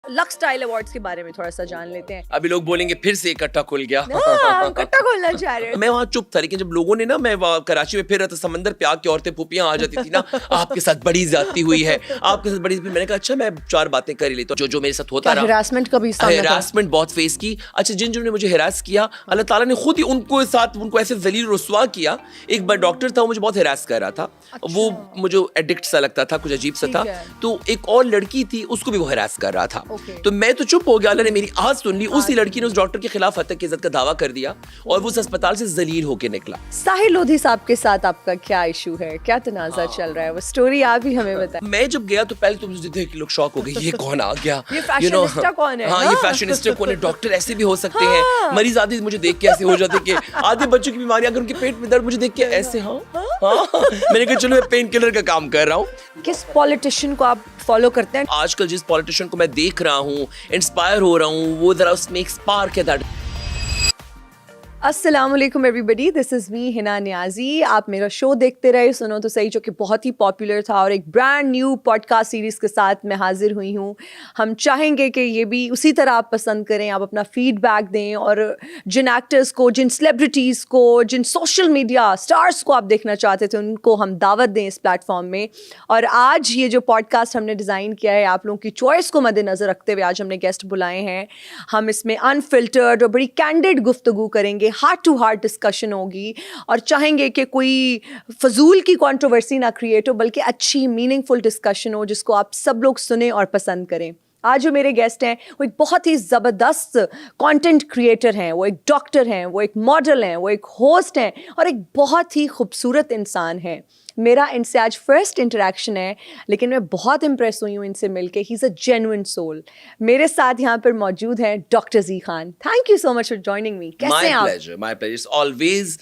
Lux style awards के बारे में थोड़ा सा जान लेते हैं. अभी लोग बोलेंगे फिर से इकट्ठा खुल गया. हाँ, इकट्ठा खोलना चाह रहे हैं. मैं वहाँ चुप था, लेकिन जब लोगों ने ना, मैं कराची में फिर रहा था, समंदर पे आके औरतें पुपियां आ जाती थी ना, आपके साथ बड़ी ज्यादती हुई है, आपके साथ बड़ी. मैंने कहा अच्छा मैं 4 बातें कर ही लेता हूँ. जो मेरे साथ होता रहा, हरासमेंट का भी हरासमेंट बहुत फेस की. अच्छा, जिन्होंने मुझे हरास किया, अल्लाह ताला ने खुद ही उनको ऐसे जलील रुस्वा किया. एक बार डॉक्टर था, वो मुझे बहुत हरास कर रहा था. वो मुझे एडिक्ट सा लगता था, कुछ अजीब सा था. तो एक और लड़की थी, उसको भी वो हरास कर रहा था. तो मैं तो चुप हो गया. अल्लाह ने मेरी आवाज सुन ली. उसी लड़की ने उस डॉक्टर के खिलाफ हत्या की इज्जत का दावा कर दिया और वो उस अस्पताल से जलील होके निकला. साहिर लोधी साहब के साथ आपका क्या इशू है, क्या तनाज़ा चल रहा है, वो स्टोरी आप ही हमें बताएं. मैं जब गया तो पहले तो मुझे देख के लोग शॉक हो गए, ये कौन आ गया, ये फैशनिस्टा कौन है. हाँ, ये फैशनिस्टा कौन है, डॉक्टर ऐसे भी हो सकते हैं. मरीज आदि मुझे देख के ऐसे हो जाते कि आधे बच्चों की बीमारी, अगर उनके पेट में दर्द, मुझे देख के ऐसे. हाँ, मैंने कहा चलो मैं पेन किलर का काम कर रहा हूँ. किस पॉलिटिशियन को आप फॉलो करते हैं? आजकल जिस पॉलिटिशियन को मैं देख रहा हूँ, इंस्पायर हो रहा हूँ, वो जरा उसमें एक स्पार्क है. दैट अस्सलाम वालेकुम everybody, this is me Hina Niazi. आप मेरा शो देखते रहे सुनो तो सही, जो कि बहुत ही पॉपुलर था, और एक ब्रांड न्यू पॉडकास्ट सीरीज़ के साथ मैं हाजिर हुई हूँ. हम चाहेंगे कि ये भी उसी तरह आप पसंद करें, आप अपना फीडबैक दें, और जिन एक्टर्स को, जिन सेलिब्रिटीज़ को, जिन सोशल मीडिया स्टार्स को आप देखना चाहते थे, उनको हम दावत दें इस प्लेटफॉर्म में. और आज ये जो पॉडकास्ट हमने डिज़ाइन किया है, आप लोगों की चॉइस को मद्देनज़र रखते हुए आज हमने गेस्ट बुलाए हैं. हम इसमें अनफिल्टर्ड और बड़ी कैंडिड गुफ्तगू करेंगे, हार्ट टू हार्ट डिस्कशन होगी, और चाहेंगे कि कोई फजूल की कंट्रोवर्सी ना क्रिएट हो, बल्कि अच्छी मीनिंगफुल डिस्कशन हो जिसको आप सब लोग सुने और पसंद करें. आज जो मेरे गेस्ट हैं वो एक बहुत ही ज़बरदस्त कंटेंट क्रिएटर हैं, वो एक डॉक्टर हैं, वो एक मॉडल हैं, वो एक होस्ट हैं, और एक बहुत ही खूबसूरत इंसान हैं. मेरा इनसे आज फर्स्ट इंटरेक्शन है, लेकिन मैं बहुत इम्प्रेस हुई हूँ इनसे मिलके. He is a genuine soul. मेरे साथ यहाँ पर मौजूद हैं doctor G Khan. Thank you so much for joining me. कैसे हैं आप? My pleasure. इट्स ऑलवेज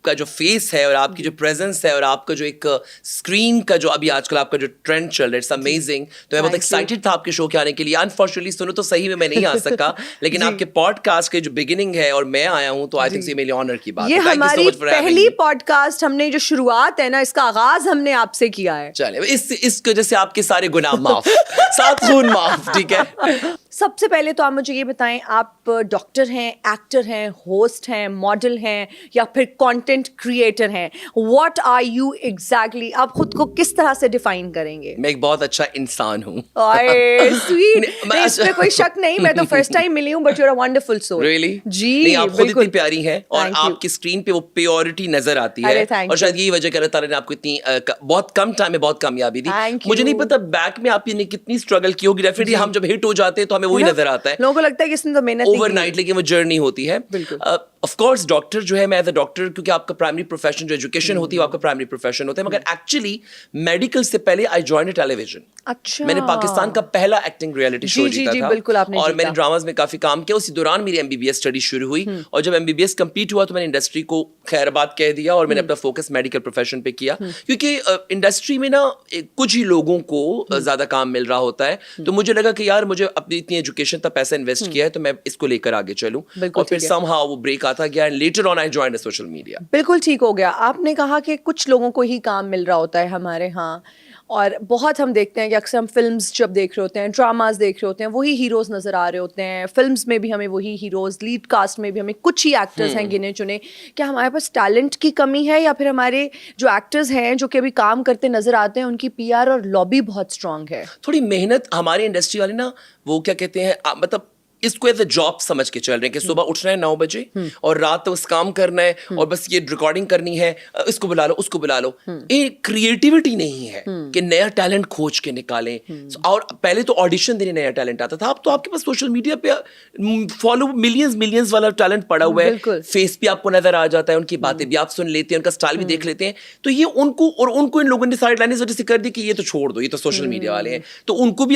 आपका जो फेस है और आपकी जो प्रेजेंस है और आपका जो एक स्क्रीन का जो अभी आजकल आपका जो ट्रेंड चल रहा है, इट्स अमेजिंग. तो मैं बहुत एक्साइटेड था आपके शो के आने के लिए. अनफॉर्चुनेटली सुनो तो सही में मैं नहीं आ सका, लेकिन आपके पॉडकास्ट के जो बिगिनिंग है और मैं आया हूँ, तो आई थिंक ये मेरे ऑनर की बात है. ये हमारी पहली पॉडकास्ट, हमने जो शुरुआत है ना, इसका आगाज हमने आपसे किया है. चले इस वजह से आपके सारे गुनाह माफ, सात खून माफ. ठीक है. सबसे पहले तो आप मुझे ये बताएं, आप डॉक्टर हैं, एक्टर हैं, होस्ट हैं, मॉडल हैं, या फिर कंटेंट क्रिएटर हैं? What are you exactly? आप खुद को किस तरह से डिफाइन करेंगे? मैं एक बहुत अच्छा इंसान हूँ. स्वीट. इसमें कोई शक नहीं. मैं तो फर्स्ट टाइम मिली हूँ, but you are a wonderful soul. Really? जी, नहीं, आप खुद इतनी प्यारी हैं, और आपकी स्क्रीन पे वो प्योरिटी नजर आती है, और शायद यही वजह अल्लाह ताला ने आपको इतनी बहुत कम टाइम में बहुत कामयाबी दी. मुझे नहीं पता बैक में आपने कितनी स्ट्रगल की होगी. डेफिनेटली हम जब हिट हो जाते हैं तो हमें वही नजर आता है. लोगों को लगता है कि इसने तो मेहनत ओवरनाइट, लेकिन वो जर्नी होती है. ऑफ कोर्स डॉक्टर जो है, मैं एज अ डॉक्टर, क्योंकि आपका प्राइमरी प्रोफेशन जो एजुकेशन होती है वो आपका प्राइमरी प्रोफेशन होता है, मगर एक्चुअली मेडिकल से पहले आई जॉइन्ड टेलीविजन. अच्छा. मैंने पाकिस्तान का पहला एक्टिंग रियलिटी शो जीता था. बिल्कुल, आपने और मैंने ड्रामाज में काफी काम किया. उसी दौरान मेरी एमबीबीएस स्टडी शुरू हुई, और जब एमबीबीएस कंप्लीट हुआ तो मैंने इंडस्ट्री को खैरबाद कह दिया, और मैंने अपना फोकस मेडिकल प्रोफेशन पे किया, क्योंकि इंडस्ट्री में ना कुछ ही लोगों को ज्यादा काम मिल रहा होता है. तो मुझे लगा कि यार मुझे अपनी इतनी एजुकेशन तक पैसा इन्वेस्ट किया है, तो मैं इसको लेकर आगे चलूं. और फिर समहाउ वो ब्रेक आता गया, and later on I joined social media. बिल्कुल ठीक हो गया. आपने कहा कि कुछ लोगों को ही काम मिल रहा होता है हमारे यहाँ, और बहुत हम देखते हैं कि अक्सर हम फिल्म्स जब देख रहे होते हैं, ड्रामास देख रहे होते हैं, वही हीरोज़ नज़र आ रहे होते हैं. फिल्म्स में भी हमें वही हीरोज़, लीड कास्ट में भी हमें कुछ ही एक्टर्स हैं गिने चुने. क्या हमारे पास टैलेंट की कमी है, या फिर हमारे जो एक्टर्स हैं जो कि अभी काम करते नज़र आते हैं, उनकी पीआर और लॉबी बहुत स्ट्रांग है? थोड़ी मेहनत. हमारी इंडस्ट्री वाले ना, वो क्या कहते हैं, मतलब इसको एज अ जॉब समझ के चल रहे हैं कि सुबह उठना है 9 बजे और रात तक काम करना है, और बस ये रिकॉर्डिंग करनी है, इसको बुला लो, उसको बुला लो. ये क्रिएटिविटी नहीं है कि नया टैलेंट खोज के निकालें. और पहले तो ऑडिशन देने नया टैलेंट आता था. अब तो आपके पास सोशल मीडिया पे फॉलो मिलियंस वाला टैलेंट पड़ा हुआ है. फेस भी आपको नजर आ जाता है, उनकी बातें भी आप सुन लेते हैं, उनका स्टाइल भी देख लेते हैं. तो ये उनको इन लोगों ने साइड लाइन इस वजह से कर दी कि ये तो छोड़ दो, ये तो सोशल मीडिया वाले हैं, तो उनको भी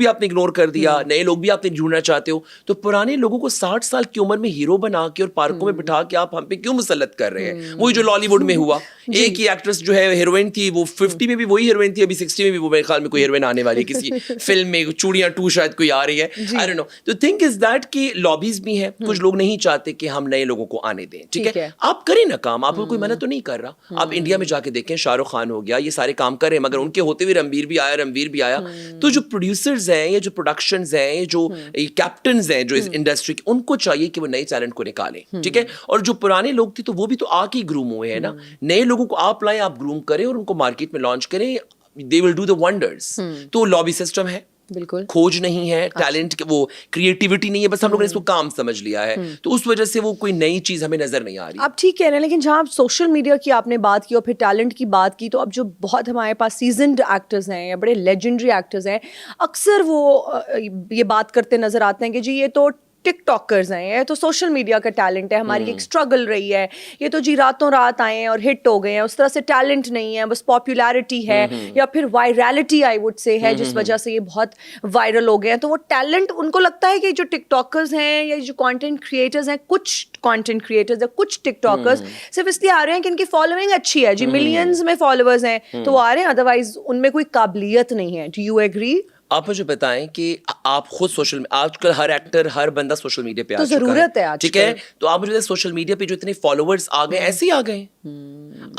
आपने इग्नोर कर दिया. नए लोग भी आपने ढूंढना चाहते हो, तो पुराने लोगों को 60 साल की उम्र में हीरो बना के और पार्कों में बिठा के आप हम पे क्यों मुसल्लत कर रहे हैं? वही जो लॉलीवुड में हुआ, एक ही एक्ट्रेस जो है हीरोइन थी, वो 50 में भी वही हीरोइन थी, अभी 60 में भी वो, मेरे ख्याल में कोई हीरोइन आने वाली है किसी फिल्म में, चूड़ियां 2 शायद कोई आ रही है, आई डोंट नो. तो थिंक इज दैट कि लॉबीज भी हैं, कुछ लोग नहीं चाहते कि हम नए लोगों को आने दें. ठीक है, आप करें ना काम, आपको कोई मना तो नहीं कर रहा. आप इंडिया में जाके देखें, शाहरुख खान हो गया, ये सारे काम कर रहे हैं, मगर उनके होते हुए रणबीर भी आया. तो जो प्रोड्यूसर्स हैं, ये जो प्रोडक्शंस हैं, ये जो कैप्टन्स हैं जो इस इंडस्ट्री के, उनको चाहिए कि वो नए टैलेंट को निकालें. ठीक है, और जो पुराने लोग थे तो वो भी तो आके ग्रूम हुए हैं ना. नए लोगों को आप लाएं, आप ग्रूम करें और उनको मार्केट में लॉन्च करें, they will do the wonders. तो लॉबी सिस्टम है, बिल्कुल खोज नहीं है, टैलेंट वो क्रिएटिविटी नहीं है, बस हम लोगों ने इसको काम समझ लिया है. तो उस वजह से वो कोई नई चीज हमें नजर नहीं आ रही. आप ठीक कह रहे हैं, लेकिन जहाँ आप सोशल मीडिया की आपने बात की और फिर टैलेंट की बात की, तो अब जो बहुत हमारे पास सीजनड एक्टर्स हैं या बड़े लेजेंडरी एक्टर्स हैं, अक्सर वो ये बात करते नजर आते हैं कि जी ये तो टिकटॉकर्स हैं, ये तो सोशल मीडिया का टैलेंट है, हमारी एक स्ट्रगल रही है, ये तो जी रातों रात आए हैं और हिट हो गए हैं, उस तरह से टैलेंट नहीं है, बस पॉपुलैरिटी है या फिर वायरलिटी आई वुड से है, जिस वजह से ये बहुत वायरल हो गए हैं. तो वो टैलेंट उनको लगता है कि जो टिकटॉकर्स हैं या जो कंटेंट क्रिएटर्स हैं, कुछ कंटेंट क्रिएटर्स या कुछ टिकटॉकर्स सिर्फ इसलिए आ रहे हैं कि इनकी फॉलोइंग अच्छी है, जी मिलियंस में फॉलोअर्स हैं तो वो आ रहे हैं, अदरवाइज उनमें कोई काबिलियत नहीं है. Do you agree? आप मुझे बताएं कि आप खुद सोशल, आजकल हर एक्टर, हर बंदा सोशल मीडिया पे आ चुका है, जरूरत है आजकल. ठीक है, तो आप मुझे बताएं सोशल मीडिया पे जो इतने फॉलोअर्स आ गए, ऐसे ही आ गए.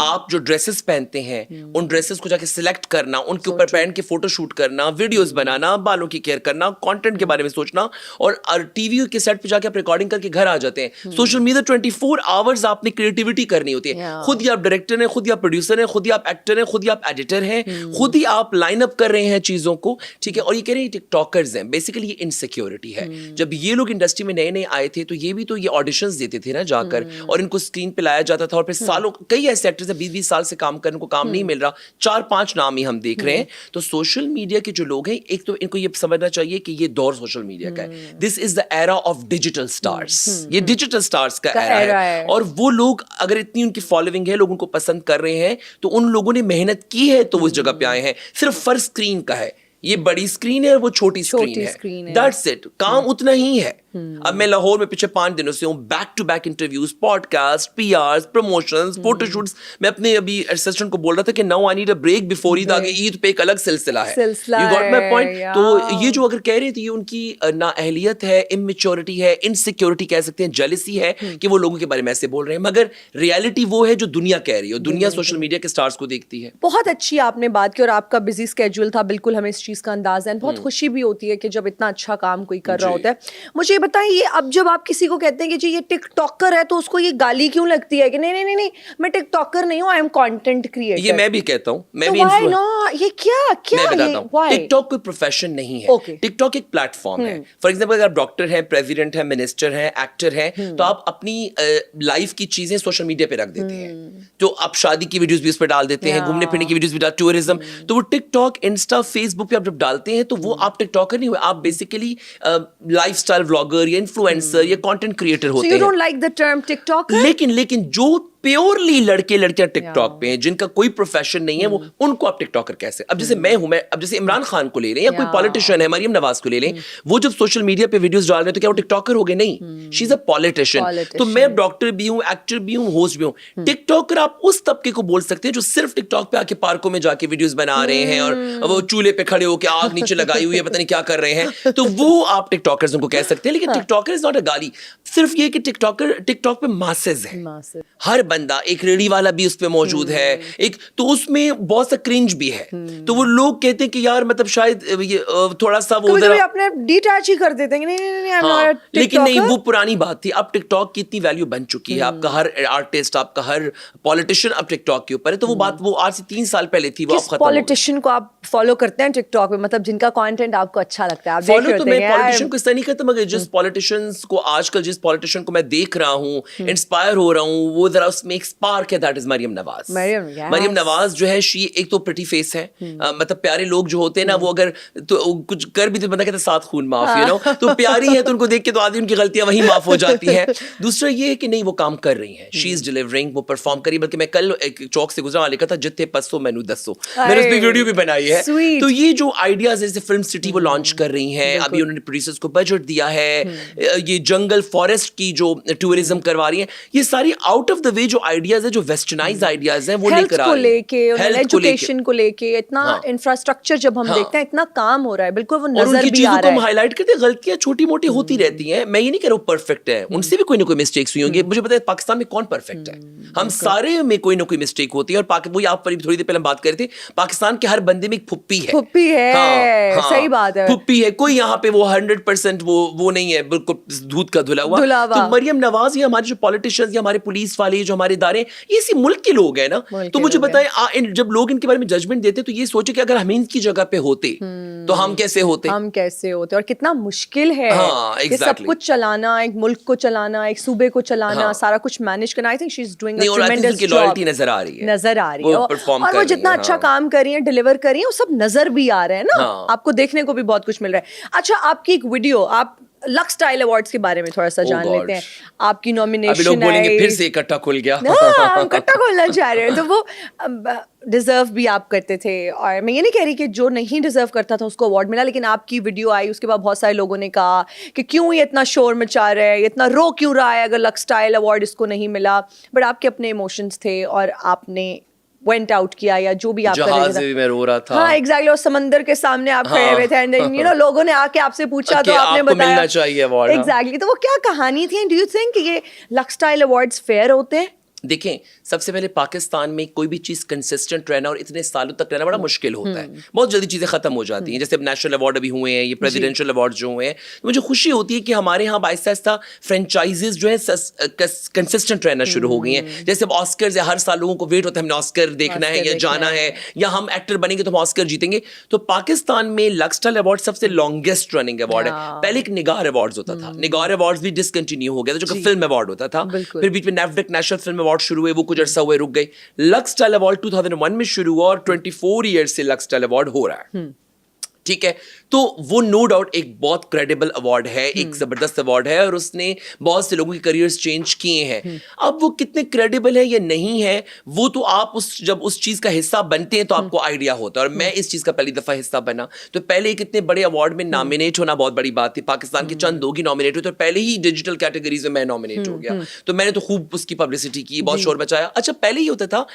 आप जो ड्रेसेस पहनते हैं, उन ड्रेसेस को जाके सिलेक्ट करना, उनके ऊपर पहन के फोटो शूट करना, वीडियोस बनाना, बालों की केयर करना, कंटेंट के बारे में सोचना, और टीवी के सेट पे जाके आप रिकॉर्डिंग करके घर आ जाते हैं. सोशल मीडिया 24 आवर्स आपने क्रिएटिविटी करनी होती है. खुद ही आप डायरेक्टर हैं, खुद ही आप प्रोड्यूसर हैं, खुद ही आप एक्टर हैं, खुद ही आप एडिटर हैं, खुद ही आप लाइन अप कर रहे हैं चीजों को. ठीक है, और ये कह रहे हैं टिकटॉकर्स हैं, बेसिकली ये इनसिक्योरिटी है. जब ये लोग इंडस्ट्री में नए नए आए थे तो ये भी तो ये ऑडिशंस देते थे ना जाकर, और इनको स्क्रीन पे लाया जाता था, और फिर सालों, कई ऐसे एक्टर्स 20-20 साल से काम करने को काम नहीं मिल रहा, 4-5 नाम ही हम देख रहे हैं. तो सोशल मीडिया के जो लोग हैं, एक तो इनको ये समझना चाहिए कि ये दौर सोशल मीडिया का है. This is the era of digital stars. ये डिजिटल स्टार्स का एरा है, और वो लोग अगर इतनी उनकी फॉलोइंग है, लोग उनको पसंद कर रहे हैं, तो उन लोगों ने मेहनत की है तो वो इस जगह पे आए हैं. सिर्फ फर्क स्क्रीन का है, ये बड़ी स्क्रीन है, वो छोटी स्क्रीन है. That's it. काम उतना ही है. अब मैं लाहौर में पिछले 5 दिनों से हूँ, back to back interviews, podcast, PRs, promotions, photoshoots. मैं अपने अभी असिस्टेंट को बोल रहा था कि now I need a break before Eid. आगे ईद पे एक अलग सिलसिला है. You got my point. तो ये जो अगर कह रहे थे, ये उनकी नाअहलियत है, इमेच्योरिटी है, इनसिक्योरिटी कह सकते हैं, जेलसी है कि वो लोगों के बारे में ऐसे बोल रहे हैं. मगर रियलिटी वो है जो दुनिया कह रही है, दुनिया सोशल मीडिया के स्टार्स को देखती है. बहुत अच्छी आपने बात की, और आपका बिजी स्केड्यूल था, बिल्कुल हमें इस चीज का अंदाजा है. बहुत खुशी भी होती है कि जब इतना अच्छा काम कोई कर रहा होता है. मुझे ये बताएं, ये अब जब आप किसी को कहते हैं कि जी ये टिकटॉकर है, तो उसको ये गाली क्यों लगती है कि नहीं नहीं नहीं मैं टिकटॉकर नहीं हूं, आई एम कंटेंट क्रिएटर? ये मैं भी कहता हूं, मैं तो भी व्हाई नॉट? ये क्या मैं बताता हूं. टिकटॉक कोई प्रोफेशन नहीं है. टिकटॉक एक प्लेटफॉर्म है. फॉर एग्जांपल, अगर आप डॉक्टर हैं, प्रेसिडेंट हैं, मिनिस्टर हैं, एक्टर हैं, तो आप अपनी लाइफ की चीजें सोशल मीडिया पे रख देते हैं. तो आप शादी की वीडियोस भी उस पर डाल देते हैं, घूमने फिरने की वीडियोस भी, टूरिज्म. तो वो टिकटॉक, इंस्टा, फेसबुक पे आप जब डालते हैं तो वो आप टिकटॉकर नहीं हुए, आप बेसिकली लाइफस्टाइल व्लॉगर या इन्फ्लुएंसर या कंटेंट क्रिएटर होते हैं. So you don't like the term TikToker? लेकिन जो प्योरली लड़के लड़कियां टिकटॉक पे हैं, जिनका कोई प्रोफेशन नहीं है, वो उनको आप टिकटॉकर कैसे? अब जैसे मैं हूं, अब जैसे इमरान खान को ले लें या कोई पॉलिटिशियन है, मरियम नवाज को ले लें, वो जब सोशल मीडिया पे वीडियोस डाल रहे हैं तो क्या वो टिकटॉकर हो गए? नहीं, शी इज अ पॉलिटिशियन. तो मैं डॉक्टर भी हूं, एक्टर भी हूं, होस्ट भी हूं. टिकटॉकर आप उस तबके को बोल सकते हैं जो सिर्फ टिकटॉक पे आके पार्कों में जाके वीडियोस बना रहे हैं और वो चूल्हे पे खड़े होकर आग नीचे लगाई हुई है, पता नहीं क्या कर रहे हैं, तो वो आप टिकटॉकर्स उनको कह सकते हैं. लेकिन टिकटॉकर इज नॉट अ गाली. सिर्फ ये कि टिकटॉक पे मासेस है, हर बंदा, एक रेडी वाला भी उस पे मौजूद है, एक तो उसमें बहुत सा क्रिंज भी है. तो वो लोग कहते हैं कि यार मतलब शायद ये थोड़ा सा वो कभी अपने डिटैच ही कर देते हैं, नहीं, लेकिन नहीं, वो पुरानी बात थी. अब टिकटॉक की इतनी वैल्यू बन चुकी है, आपका हर आर्टिस्ट, आपका हर पॉलिटिशियन अब टिकटॉक के ऊपर है. तो वो बात वो आज से 3 साल पहले थी, वो अब खत्म. पॉलिटिशियन को आप फॉलो करते हैं टिकटॉक पे, मतलब जिनका कंटेंट आपको अच्छा लगता है आप फॉलो? तो मैं पॉलिटिशियन को इस तरह नहीं करता, मगर जिस पॉलिटिशियंस को आजकल, जिस पॉलिटिशियन को मैं देख रहा हूँ, इंस्पायर हो रहा हूँ, वो जरा बस में एक स्पार्क है, that is Maryam Nawaz. yes. Maryam Nawaz जो है, शी एक तो प्रिटी फेस है, मतलब प्यारे लोग जो होते हैं ना, वो अगर तो कुछ कर भी तो बंदा कहता है सात खून माफ, यू नो, तो प्यारी है तो उनको देख के तो आधी उनकी गलतियां वहीं माफ हो जाती हैं. दूसरा ये है कि नहीं, वो काम कर रही हैं, शी इज डिलीवरिंग, वो परफॉर्म करी. बल्कि मैं कल एक चौक से गुजरा, लिखा था जिथे 500 मैनू 10 मैंने उस पर वीडियो भी बनाई है. तो ये जो आइडियाज जैसे फिल्म सिटी वो लॉन्च कर रही हैं, अभी उन्होंने प्रोड्यूसर्स को बजट दिया है, ये जंगल फॉरेस्ट की जो टूरिज्म करवा रही हैं, ये सारी आउट ऑफ द वे जो आइडियाज है, जो वेस्टर्नाइज्ड आइडियाज हैं, वो लेकर आ रही हैं. एजुकेशन को लेके इतना इंफ्रास्ट्रक्चर जब हम देखते हैं, इतना काम हो रहा है, बिल्कुल वो नजर भी आ रहा है. हम हाईलाइट करते हैं, गलतियां छोटी मोटी होती रहती हैं. मैं ये नहीं कह रहा हूँ परफेक्ट है, उनसे भी कोई ना कोई मिस्टेक्स हुई होंगी. मुझे पता है पाकिस्तान में कौन परफेक्ट है, हम सारे में कोई ना कोई मिस्टेक होती है. और वही आप थोड़ी देर पहले बात कर रहे थे, पाकिस्तान के हर बंदे में एक फुप्पी है. सही बात है, फुप्पी है. कोई यहाँ पे वो 100% वो नहीं है, बिल्कुल दूध का धुला हुआ. तो मरियम नवाज, ये हमारे जो पॉलिटिशियंस या हमारे पुलिस वाले, जो हमारे इदारे, ये इसी मुल्क के लोग हैं ना. तो मुझे बताएं, जब लोग इनके बारे में जजमेंट देते तो ये सोचे कि अगर हम इनकी जगह पे होते तो हम कैसे होते. और कितना मुश्किल है ये सब कुछ चलाना, एक मुल्क को चलाना, एक सूबे को चलाना, सारा कुछ मैनेज करना. I think she is doing a ट्रेमेंडस job. Loyalty नजर आ रही है, और वो जितना अच्छा काम कर रही है, डिलीवर कर रही है, वो सब नजर भी आ रहा है ना. आपको देखने को भी बहुत कुछ मिल रहा है. अच्छा, आपकी एक वीडियो, आप लक्स स्टाइल अवार्ड्स के बारे में थोड़ा सा जान लेते हैं. आपकी नॉमिनेशन, अभी लोग बोलेंगे फिर से इकट्ठा खुल गया. हम इकट्ठा खोलना चाह रहे हैं, तो वो डिजर्व भी आप करते थे. और मैं ये नहीं कह रही कि जो नहीं डिजर्व करता था उसको अवार्ड मिला, लेकिन आपकी वीडियो आई, उसके बाद बहुत सारे लोगों ने कहा कि क्यों ये इतना शोर मचा रहा है, ये इतना रो क्यों रहा है अगर लक्स स्टाइल अवार्ड इसको नहीं मिला. बट आपके अपने इमोशंस थे और आपने वेंट आउट किया, या जो भी आप कर रहे थे. मैं रो रहा था. हाँ, एग्जैक्टली. और समंदर के सामने आप खड़े हुए थे, एंड यू नो लोगों ने आके आपसे पूछा तो आपने बताया मिलना चाहिए अवार्ड. एग्जैक्टली. तो वो क्या कहानी थी? डू यू थिंक ये लक्स स्टाइल अवार्ड्स फेयर होते हैं? देखें, सबसे पहले पाकिस्तान में कोई भी चीज़ कंसिस्टेंट रहना और इतने सालों तक रहना बड़ा मुश्किल होता है. बहुत जल्दी चीज़ें ख़त्म हो जाती हैं. जैसे अब नेशनल अवार्ड अभी हुए हैं, ये प्रेसिडेंशियल अवार्ड जो हुए हैं, तो मुझे खुशी होती है कि हमारे यहाँ आहिस्ता आहिस्ता फ्रेंचाइजेस जो है कंसिस्टेंट रहना शुरू हो गई हैं. जैसे अब ऑस्कर है, हर साल लोगों को वेट होता है, हमने ऑस्कर देखना है या जाना है, या हम एक्टर बनेंगे तो हम ऑस्कर जीतेंगे. तो पाकिस्तान में लक्स स्टाइल अवार्ड सबसे लॉन्गेस्ट रनिंग अवार्ड है. पहले एक निगार अवार्ड होता था, निगार अवार्ड भी डिसकंटिन्यू हो गया था, जो कि फिल्म अवार्ड होता था. फिर बीच में नेफडेक नेशनल फिल्म अवार्ड शुरू हुए, वो कुछ अरसा हुए रुक गई. लक्स स्टाइल अवार्ड 2001 में शुरू हुआ और 24 ईयर्स से लक्स स्टाइल अवार्ड हो रहा है. ठीक है, तो वो नो डाउट एक बहुत क्रेडिबल अवार्ड है, एक जबरदस्त अवार्ड है, और उसने बहुत से लोगों के करियर्स चेंज किए हैं. अब वो कितने क्रेडिबल है या नहीं है, वो तो आप जब उस चीज का हिस्सा बनते हैं तो आपको आइडिया होता है. और मैं इस चीज का पहली दफा हिस्सा बना, तो पहले एक इतने बड़े अवार्ड में नॉमिनेट होना बहुत बड़ी बात थी. पाकिस्तान के चंद लोग ही नॉमिनेट हुए, तो पहले ही डिजिटल कैटेगरीज में मैं नॉमिनेट हो गया. तो मैंने तो खूब उसकी पब्लिसिटी की, बहुत शोर मचाया. अच्छा, पहले ही होता था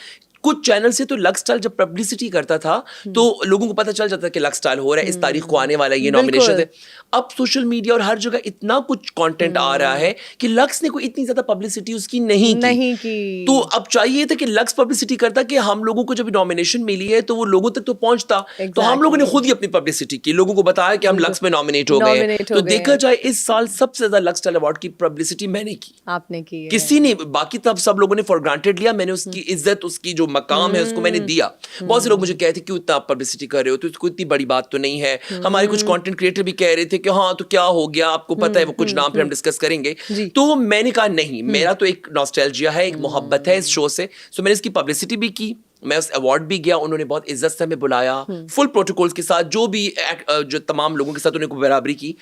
कुछ चैनल से, तो लक्स स्टाइल जब पब्लिसिटी करता था तो लोगों को पता चल जाता कि लक्स स्टाइल हो रहा है, इस तारीख को आने वाला है, ये नॉमिनेशन है. अब सोशल मीडिया और हर जगह इतना कुछ कंटेंट आ रहा है कि लक्स ने कोई इतनी ज्यादा पब्लिसिटी उसकी नहीं की. तो अब चाहिए था कि लक्स पब्लिसिटी करता कि हम लोगों को जब नॉमिनेशन मिली है तो वो लोगों तक तो पहुंचता. तो हम लोगों ने खुद ही अपनी पब्लिसिटी की, लोगों को बताया कि हम लक्स में नॉमिनेट हो गए. तो देखा जाए इस साल सबसे ज्यादा लक्स स्टाइल अवार्ड की पब्लिसिटी मैंने की, आपने की, किसी ने. बाकी तब सब लोगों ने फॉर ग्रांटेड लिया. मैंने उसकी इज्जत, उसकी जो मकाम है, उसको मैंने दिया. बहुत से लोग मुझे कहते क्यों इतना पब्लिसिटी कर रहे हो, तो इसको इतनी बड़ी बात तो नहीं है. हमारे कुछ कंटेंट क्रिएटर भी कह रहे थे कि हाँ तो क्या हो गया, आपको पता है, वो कुछ नाम फिर हम डिस्कस करेंगे. तो मैंने कहा नहीं, मेरा तो एक नॉस्टैल्जिया है, एक मोहब्बत है इस शो से. सो मैंने इसकी पब्लिसिटी भी की, मैं उस अवार्ड भी गया, उन्होंने बहुत इज्जत से हमें बुलाया, फुल प्रोटोकॉल्स के साथ, जो तमाम लोगों के साथ उन्होंने बराबरी की.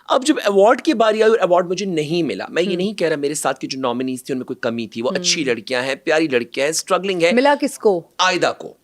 अब जब अवार्ड की बारी आई और अवार्ड मुझे नहीं मिला, मैं ये नहीं कह रहा मेरे साथ की जो नॉमिनीज थी उनमें कोई कमी थी, वो अच्छी लड़कियां हैं, प्यारी लड़कियां हैं, स्ट्रगलिंग है. मिला किसको? आयदा को.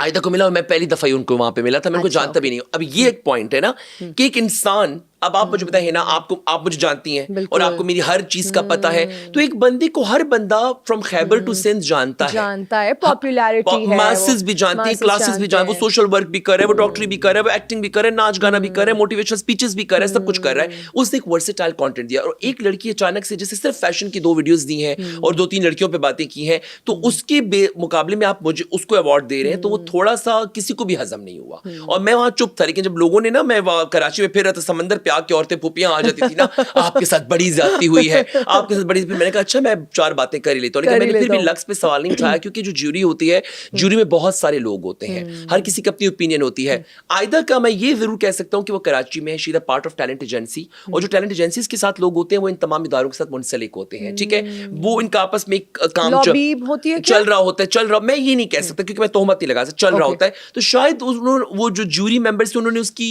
आयदा को मिला, और मैं पहली दफा ही उनको वहां पे मिला था. मैं उनको जानता भी नहीं. अब ये एक पॉइंट है ना कि एक इंसान, अब आप मुझे बताइए ना, आप मुझे जानती हैं और आपको मेरी हर चीज का पता है, तो एक बंदे को हर बंदा फ्रॉम खैबर टू सिंध जानता है, पॉपुलैरिटी है, मासेस भी जानती है, क्लासेस भी जानती है, वो सोशल वर्क भी कर रहा है, वो डॉक्टरी भी कर रहा है, वो एक्टिंग भी कर रहा है, नाच गाना भी कर रहा है, मोटिवेशनल स्पीचेस भी कर रहा है, सब कुछ कर रहा है. उसने एक वर्सेटाइल कंटेंट दिया. और एक लड़की अचानक से जैसे सिर्फ फैशन की 2 वीडियोस दी हैं और 2-3 लड़कियों पे बातें की हैं, तो उसके मुकाबले में आप मुझे उसको अवार्ड दे रहे हैं, तो वो थोड़ा सा किसी को भी हजम नहीं हुआ. और मैं वहां चुप था. लेकिन जब लोगों ने ना, मैं कराची में फिर रहा था, समंदर पे आके औरतें फूफियां आ जाती थी ना, आपके साथ बड़ी ज्यादती हुई है, आपके साथ बड़ी, मैंने कहा अच्छा मैं 4 बातें कर ही लेता हूँ, लेकिन मैंने फिर भी लक्स पे सवाल नहीं उठाया, क्योंकि जो ज्यूरी होती है, ज्यूरी में बहुत सारे लोग होते हैं, हर किसी की अपनी ओपिनियन होती है. आयदा का मैं ये जरूर कह सकता हूँ कि वो कराची में she is a part of talent agency, और जो टैलेंट एजेंसीज के साथ लोग होते हैं वो इन तमाम इदारों के साथ मुंसलिक होते हैं, ठीक है, वो इनका आपस में एक काम होती है, चल रहा होता है, चल रहा, मैं ये नहीं कह सकता क्योंकि मैं तोहमत नहीं लगा सकता, चल रहा होता है. तो शायद वो जो ज्यूरी मेंबर्स थे उन्होंने उसकी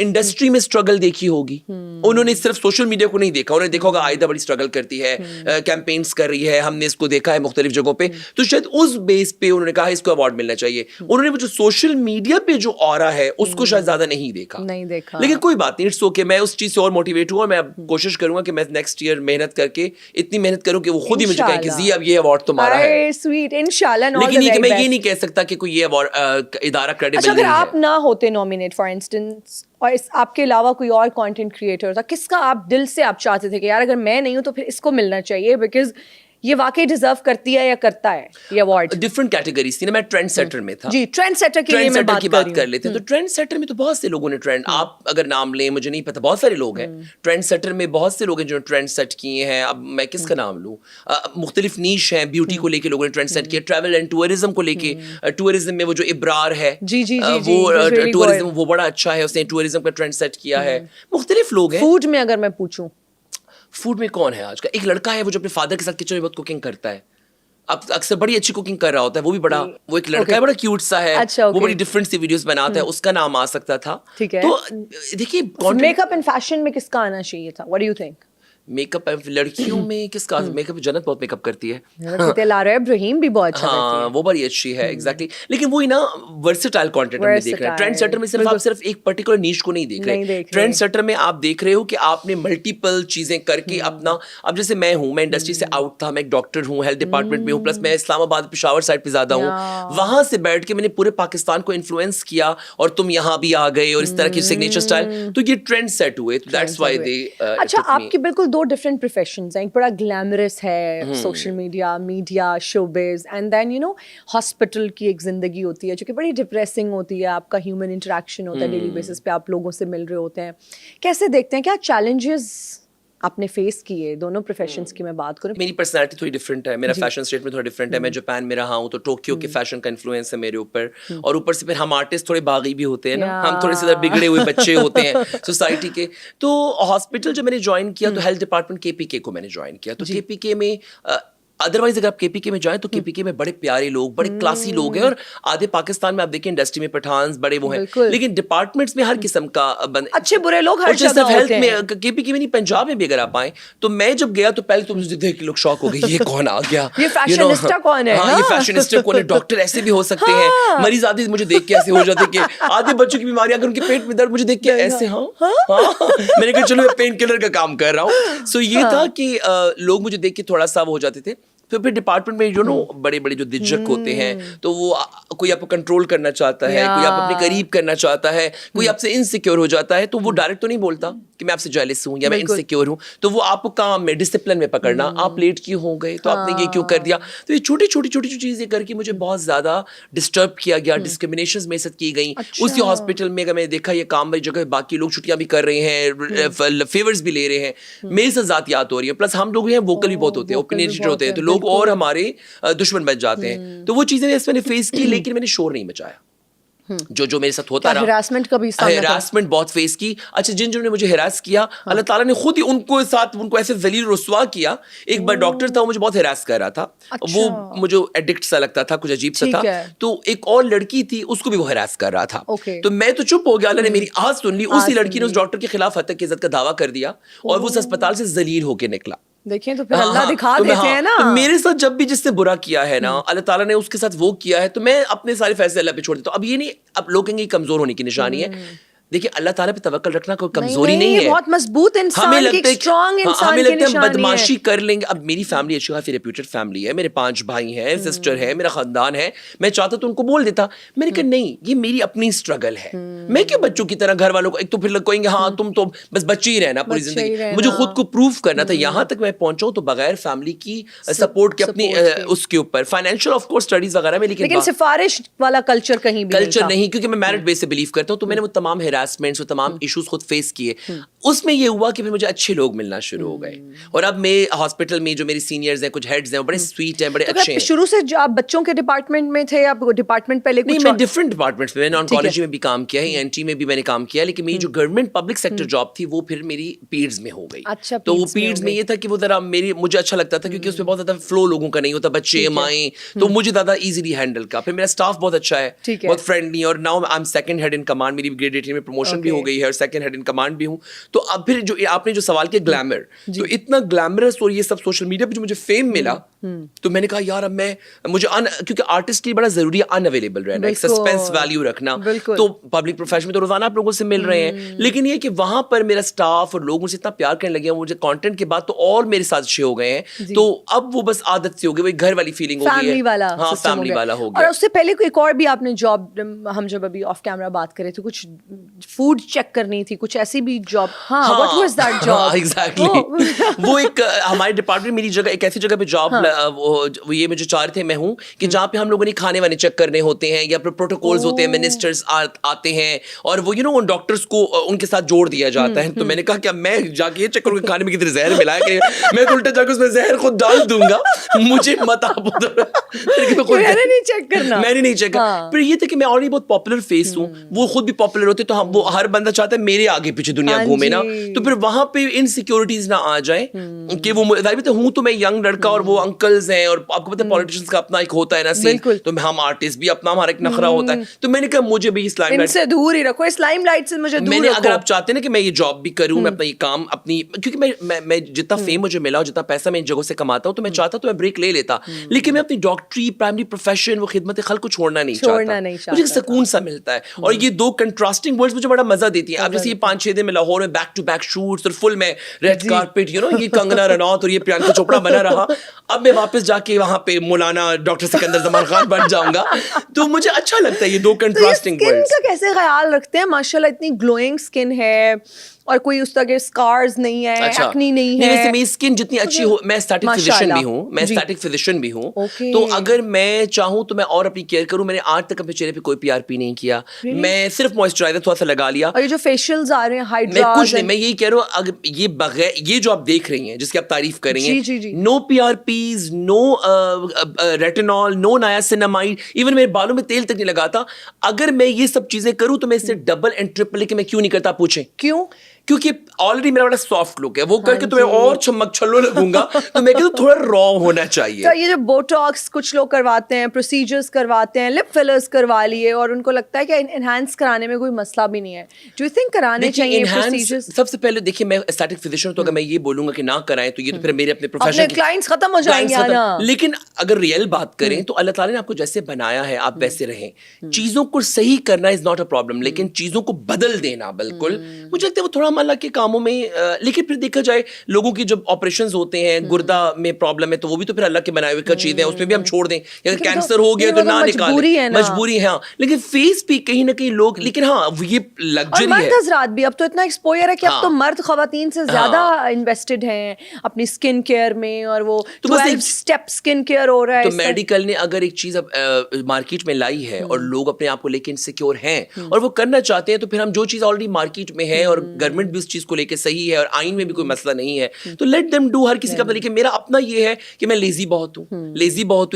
इंडस्ट्री में स्ट्रगल देखी होगी, उन्होंने सिर्फ सोशल मीडिया को नहीं देखा, उन्होंने देखा होगा आयदा बड़ी स्ट्रगल करती है, कैंपेन्स कर रही है, हमने इसको देखा है मुख्तलिफ जगहों पे, तो शायद उस बेस पे उन्होंने कहा इसको अवार्ड मिलना चाहिए. उन्होंने वो जो सोशल मीडिया पे जो ऑरा है उसको शायद ज्यादा नहीं देखा, लेकिन कोई बात नहीं, इट्स ओके. मैं उस चीज से और मोटिवेट हुआ, मैं कोशिश करूंगा कि मैं नेक्स्ट ईयर मेहनत करके इतनी मेहनत करूं कि वो खुद ही मुझे कहे कि जी अब ये अवार्ड तुम्हारा है. स्वीट, इंशाल्लाह. लेकिन ये कि मैं ये नहीं कह सकता कि कोई ये अवार्ड इदारा क्रेडिबल नहीं है. अगर आप ना होते नॉमिनेट फॉर इंस्टेंस, और आपके अलावा कोई और कंटेंट क्रिएटर था, किसका आप दिल से आप चाहते थे कि यार अगर मैं नहीं हूं तो फिर इसको मिलना चाहिए, बिकॉज ये वाकई डिजर्व करती है या करता है ये अवार्ड? डिफरेंट कैटेगरीज थी ना, मैं ट्रेंड सेटर में था. जी, ट्रेंड सेटर की मैं बात कर लेते हैं. तो ट्रेंड सेटर में तो बहुत से लोगों ने ट्रेंड, आप अगर नाम लें मुझे नहीं पता, बहुत सारे लोग हैं ट्रेंड सेटर में, बहुत से लोग हैं जो ट्रेंड सेट किए हैं. अब मैं किसका नाम लूं, मुख्तलिफ नीश हैं, ब्यूटी को लेके लोगों ने ट्रेंड सेट किया, ट्रैवल एंड टूरिज्म को लेके, टूरिज्म में वो जो इब्रार है, वो टूरिज्म वो बड़ा अच्छा है, उसने टूरिज्म का ट्रेंड सेट किया है. मुख्तलिफ लोग हैं. फूड में अगर मैं पूछूं, फूड में कौन है आज का? एक लड़का है वो जो अपने फादर के साथ किचन में बहुत कुकिंग करता है, अब अक्सर बड़ी अच्छी कुकिंग कर रहा होता है, वो भी बड़ा, वो एक लड़का है, बड़ा क्यूट सा है. अच्छा, वो बड़ी डिफरेंट सी वीडियोस बनाता है, उसका नाम आ सकता था. ठीक है. तो देखिए मेकअप एंड फैशन में किसका आना चाहिए था? What do you think? Makeup लड़कियों में किसका मेकअप? जन्नत बहुत मेकअप करती है, इब्राहिम भी बहुत अच्छा करती है. वो बड़ी अच्छी है, एग्जैक्टली. लेकिन वही ना, वर्सेटाइल कंटेंट में देख रहे हैं. ट्रेंड सेटर में सिर्फ आप सिर्फ एक पर्टिकुलर नीश को नहीं देख रहे. ट्रेंड सेटर में आप देख रहे हो कि आपने मल्टीपल चीजें करके अपना, अब जैसे मैं हूं, मैं इंडस्ट्री से आउट था, मैं एक डॉक्टर हूं, हेल्थ डिपार्टमेंट में हूं, प्लस मैं इस्लामाबाद पेशावर साइड पे ज्यादा हूं, वहां से बैठ के मैंने पूरे पाकिस्तान को इन्फ्लुएंस किया, और तुम यहाँ भी आ गए, और इस तरह की सिग्नेचर स्टाइल, तो ये ट्रेंड सेट हुए. That's why they. अच्छा, आपकी बिल्कुल दो डिफरेंट प्रोफेशन, एक बड़ा ग्लैमरस है social media showbiz, and then you know hospital की एक जिंदगी होती है जो कि बड़ी डिप्रेसिंग होती है. आपका ह्यूमन इंटरेक्शन होता है, डेली बेसिस पे आप लोगों से मिल रहे होते हैं. कैसे देखते हैं, क्या चैलेंजेस आपने फेस किए दोनों प्रोफेशंस की? मैं बात करूं, मेरी पर्सनालिटी थोड़ी डिफरेंट है, मेरा फैशन स्टेटमेंट थोड़ा डिफरेंट है. मैं जापान में रहा हूं तो टोक्यो के फैशन का इन्फ्लुएंस है मेरे ऊपर, और ऊपर से फिर हम आर्टिस्ट थोड़े बागी भी होते हैं ना, हम थोड़े से बिगड़े हुए बच्चे होते हैं सोसाइटी के. तो हॉस्पिटल जब मैंने ज्वाइन किया तो हेल्थ डिपार्टमेंट केपीके को मैंने ज्वाइन किया. तो केपीके में अदरवाइज अगर आप केपीके में जाएं तो केपीके में बड़े प्यारे लोग, बड़े क्लासी लोग हैं, और आधे पाकिस्तान में आप देखें इंडस्ट्री में पठान्स बड़े वो हैं, लेकिन डिपार्टमेंट्स में हर किस्म का अच्छे बुरे लोग हर जगह हेल्थ में. केपीके में नहीं, पंजाब में भी अगर आप आए तो मैं जब गया तो पहले तो मुझे देख के लोग शॉक हो गए, ये कौन आ गया, ये फैशनिस्टा कौन है? ये फैशनिस्टा कौन है? डॉक्टर ऐसे भी हो सकते हैं, मरीज आधे मुझे देख के ऐसे हो जाते कि आधे बच्चों की बीमारी अगर उनके पेट में दर्द मुझे देख के ऐसे, हाँ मैंने कहा चलो मैं पेन किलर का काम कर रहा हूँ. सो ये था कि लोग मुझे देख के थोड़ा सा वो हो जाते थे. फिर डिपार्टमेंट में जो बड़े बड़े जो दिज्जक होते हैं, तो वो कोई आपको कंट्रोल करना चाहता है, कोई आप अपने करीब करना चाहता है, कोई आपसे इनसिक्योर हो जाता है, तो वो डायरेक्ट तो नहीं बोलता कि मैं आपसे जेलस हूँ या मैं इनसिक्योर हूँ, तो वो आपको काम में डिसिप्लिन में पकड़ना, आप लेट क्यों हो गए, तो आपने ये क्यों कर दिया. तो ये छोटी छोटी चीजें करके मुझे बहुत ज्यादा डिस्टर्ब किया गया, डिस्क्रिमिनेशन मेरे साथ की गई. उसी हॉस्पिटल में अगर मैंने देखा ये काम वाली जगह बाकी लोग छुट्टियां भी कर रहे हैं, फेवर्स भी ले रहे हैं, मेरे साथ जातियात हो रही है. प्लस हम लोग हैं वोकल भी बहुत होते हैं, ओपिनियनेटेड होते हैं, तो लोग और हमारे दुश्मन बन जाते हैं. तो वो चीजें मैंने फेस की, लेकिन मैंने शोर नहीं मचाया. जो मेरे साथ होता रहा, हरासमेंट का भी हरासमेंट बहुत फेस की. अच्छा, जिन्होंने मुझे हरास किया, अल्लाह ताला ने खुद ही उनको ऐसे जलील रुस्वा किया. एक बार डॉक्टर था, वो मुझे बहुत हरास कर रहा था. वो मुझे एडिक्ट सा लगता था, कुछ अजीब सा था. तो एक और लड़की थी, उसको भी वो हरास कर रहा था. तो मैं तो चुप हो गया, अल्लाह ने मेरी आवाज सुन ली. उसी लड़की ने उस डॉक्टर के खिलाफ हत्या की इज्जत का दावा कर दिया, और वो उस अस्पताल से जलील होकर निकला. देखिए, तो फिर अल्लाह दिखा देते हैं ना. तो मेरे साथ जब भी जिसने बुरा किया है ना, अल्लाह ताला ने उसके साथ वो किया है, तो मैं अपने सारे फैसले अल्लाह पे छोड़ देता हूं. अब ये नहीं, अब लोग कहेंगे कमजोर होने की निशानी है. देखिए, अल्लाह ताला पे तवक्कल रखना कोई कमजोरी नहीं है. बहुत मजबूत इंसान की, स्ट्रांग इंसान हमें की लगता है निशानी है. बदमाशी कर लेंगे. अब मेरी फैमिली अच्छी खासी रेप्यूटेड फैमिली है, मेरे 5 भाई हैं, सिस्टर है, मेरा खानदान है. मैं चाहता तो उनको बोल देता. मैंने कहा नहीं, ये मेरी अपनी स्ट्रगल है. मैं क्यों बच्चों की तरह घर वालों को, एक तो फिर लोग कहेंगे हाँ तुम तो बस बच्चे ही रहना पूरी जिंदगी. मुझे खुद को प्रूव करना था. यहाँ तक मैं पहुंचा हूं तो बगैर फैमिली की सपोर्ट के, अपनी उसके ऊपर फाइनेंशियल ऑफ कोर्स स्टडीज वगैरह में, लेकिन सिफारिश वाला कल्चर कहीं भी नहीं, क्योंकि मैं मेरिट बेस से बिलीव करता हूं. तो मैंने वो तमाम हेरासमेंट्स, वो तमाम इश्यूज खुद फेस किए. اس میں یہ ہوا کہ پھر مجھے اچھے لوگ ملنا شروع ہو گئے, اور اب میں ہاسپٹل میں جو میری سینئرز ہیں, کچھ ہیڈز ہیں, بڑے سویٹ ہیں, بڑے اچھے ہیں. شروع سے آپ بچوں کے ڈپارٹمنٹ میں تھے, آپ ڈپارٹمنٹ پہلے نہیں, میں ڈفرنٹ ڈپارٹمنٹس میں, میں نے آنکالوجی میں بھی کام کیا ہے, این ٹی میں بھی میں نے کام کیا, لیکن میری جو گورنمنٹ پبلک سیکٹر جاب تھی وہ پھر میری پیڈز میں ہو گئی. تو وہ پیڈز میں یہ تھا کہ وہ ذرا مجھے اچھا لگتا تھا کیونکہ اس میں بہت زیادہ فلو لوگوں کا نہیں ہوتا, بچے مائیں, تو مجھے زیادہ ایزیلی ہینڈل کا. پھر میرا اسٹاف بہت اچھا ہے, بہت فرینڈلی, اور now I am second head in command, میری گریڈ 18 میں پروموشن بھی ہو گئی ہے اور سیکنڈ ہیڈ ان کمانڈ بھی ہوں. تو اب پھر جو آپ نے جو سوال کیا گلیمر, تو اتنا گلیمرس اور یہ سب سوشل میڈیا پہ جو مجھے فیم ملا, تو میں نے کہا یار اب میں مجھے کیونکہ آرٹسٹ کے لیے بڑا ضروری ہے ان اویلیبل رہنا, ایک سسپینس ویلیو رکھنا. تو پبلک پروفیشن میں تو روزانہ آپ لوگوں سے مل رہے ہیں, لیکن یہ کہ وہاں پر میرا اسٹاف اور لوگ مجھے اتنا پیار کرنے لگے ہیں, مجھے کانٹینٹ کے بعد تو اور میرے ساتھ اچھے ہو گئے ہیں. تو اب وہ بس عادت سے ہو گئی, وہی گھر والی فیلنگ ہو گئی ہے, ہاں فیملی والا ہو گیا. اور اس سے پہلے ایک اور بھی آپ نے جاب, ہم جب ابھی آف کیمرا بات کرے تھے, کچھ فوڈ چیک کرنی تھی, کچھ ایسی بھی جاب. ہاں, what was that job? Exactly وہ ایک ہمارے ڈپارٹمنٹ میری جگہ ایک ایسی جگہ پہ جاب, یہ مجھے چاہ رہے تھے میں ہوں کہ جہاں پہ ہم لوگوں نے کھانے وانے چیک کرنے ہوتے ہیں, یا پروٹوکولز ہوتے ہیں, منسٹرز آتے ہیں, اور وہ ان ڈاکٹرز کو ان کے ساتھ جوڑ دیا جاتا ہے. تو میں نے کہا کہ میں جا کے یہ چیک کروں کہ کھانے میں کتنے زہر ملایا کہ میں الٹا جا کے اس میں زہر خود ڈال دوں گا, مجھے مت آپ میں نے نہیں چیک کرا. پھر یہ تھا کہ میں آلریڈی بہت پاپولر فیس ہوں, وہ خود بھی پاپولر ہوتے, تو وہ ہر بندہ چاہتا ہے میرے آگے پیچھے دنیا گھومے نا, تو پھر وہاں پہ انسیکیورٹیز نہ آ جائیں کہ وہ ہوں تو میں ینگ لڑکا اور وہ انکلز ہیں, اور آپ کو پتہ ہے پولیٹیشنز کا اپنا ایک ہوتا ہے نا سین, تو ہم آرٹسٹ بھی اپنا ہمارا ایک نخرہ ہوتا ہے. تو میں نے کہا مجھے بھی اس لائم لائٹ سے دور ہی رکھو, اس لائم لائٹ سے مجھے دور رکھو. اگر آپ چاہتے ہیں نا کہ میں یہ جاب بھی کروں, میں اپنا یہ کام اپنی, کیونکہ میں جتنا فیم مجھے ملا اور جتنا پیسہ میں ان جگہوں سے کماتا ہوں, تو میں چاہتا تو میں بریک لے لیتا, لیکن میں اپنی ڈاکٹری, پرائمری پروفیشن, وہ خدمت خلق کو چھوڑنا نہیں چاہتا. مجھے سکون سا ملتا ہے, اور یہ دو کنٹراسٹنگ ورڈز مجھے بڑا مزہ دیتی ہیں. اب جیسے یہ 5-6 دن میں لاہور میں بیک ٹو بیک شوٹس اور فل میں ریڈ کارپیٹ, یہ کنگنا رنوت اور یہ پریانکا چوپڑا بنا رہا. اب میں واپس جا کے وہاں پہ مولانا ڈاکٹر سکندر زمان خان بن جاؤں گا, تو مجھے اچھا لگتا ہے یہ دو کنٹراسٹنگ ورڈز. اسکن کا کیسے خیال رکھتے ہیں؟ ماشاءاللہ اتنی گلوئنگ اسکن ہے, اور کوئی اس طرح کے اسکارز نہیں ہے, ایکنی نہیں ہے. میری اسکن جتنی اچھی ہو, میں اسٹیٹک فزیشین بھی ہوں, تو اگر میں چاہوں تو میں اور اپنی کیئر کروں. میں نے آج تک اپنے چہرے پہ کوئی پی آر پی نہیں کیا, میں صرف موئسچرائزر تھوڑا سا لگا لیا. اور یہ جو فیشیلز آ رہے ہیں, میں کچھ نہیں, میں یہی کہہ رہا ہوں, اگر یہ بغیر یہ جو آپ دیکھ رہی ہیں, جس کی آپ تعریف کر رہی ہیں, نو پی آر پیز, نو ریٹینول, نو نایاسینامائڈ, ایون میرے بالوں میں تیل تک نہیں لگاتا. اگر میں یہ سب چیزیں کروں تو میں اس سے ڈبل اینڈ ٹرپل, کہ میں کیوں نہیں کرتا, پوچھیں کیوں؟ کیونکہ آلریڈی میرا بڑا سافٹ لک ہے, وہ کر کے تمہیں اور چمک چھلو لگوں گا, تو میں کہتا ہوں تھوڑا را ہونا چاہیے. تو یہ جو بوٹاکس کچھ لوگ کرواتے ہیں, پروسیجرز کرواتے ہیں, لپ فلرز کروا لیے, اور ان کو لگتا ہے کہ انہینس کرانے میں کوئی مسئلہ بھی نہیں ہے. ڈو یو تھنک کرانے چاہیے پروسیجرز؟ سب سے پہلے دیکھیے, میں اسٹیٹک فزیشین ہوں, تو اگر میں یہ بولوں گا کہ نہ کرائیں تو یہ تو پھر میرے اپنے پروفیشن کے کلائنٹس ختم ہو جائیں گے نا. لیکن اگر ریئل بات کریں تو اللہ تعالیٰ نے آپ کو جیسے بنایا ہے, آپ ویسے رہیں. چیزوں کو صحیح کرنا از ناٹ اے پرابلم, لیکن چیزوں کو بدل دینا بالکل مجھے لگتا ہے وہ تھوڑا ہم اللہ کے کاموں میں. لیکن پھر دیکھا جائے لوگوں کی جب آپریشنز ہوتے ہیں, گردہ میں پرابلم ہے, تو وہ بھی تو پھر اللہ کے بنائے ہوئے چیزیں ہیں, اس میں بھی ہم چھوڑ دیں. اگر کینسر ہو گیا تو نہ نکالیں, مجبوری ہے. ہاں, لیکن فیس بھی کہیں نہ کہیں لوگ, لیکن ہاں یہ لگژری ہے. مرد حضرات بھی اب تو اتنا ایکسپوئر ہے کہ اب تو مرد خواتین سے زیادہ انویسٹڈ ہیں اپنی اسکن کیئر میں, اور وہ 12 اسٹیپ اسکن کیئر ہو رہا ہے. تو میڈیکل نے اگر ایک چیز مارکیٹ میں لائی ہے, اور لوگ اپنے آپ کو لے کے انسیکیور ہیں اور وہ کرنا چاہتے ہیں, تو پھر ہم جو چیز آلریڈی مارکیٹ میں ہے, اور گورنمنٹ بھی اس چیز کو لے کے صحیح ہے, اور آئین میں بھی کوئی مسئلہ نہیں ہے, تو لیٹ دیم ڈو. ہر کسی کا طریقہ. میرا اپنا یہ ہے کہ میں لیزی بہت ہوں,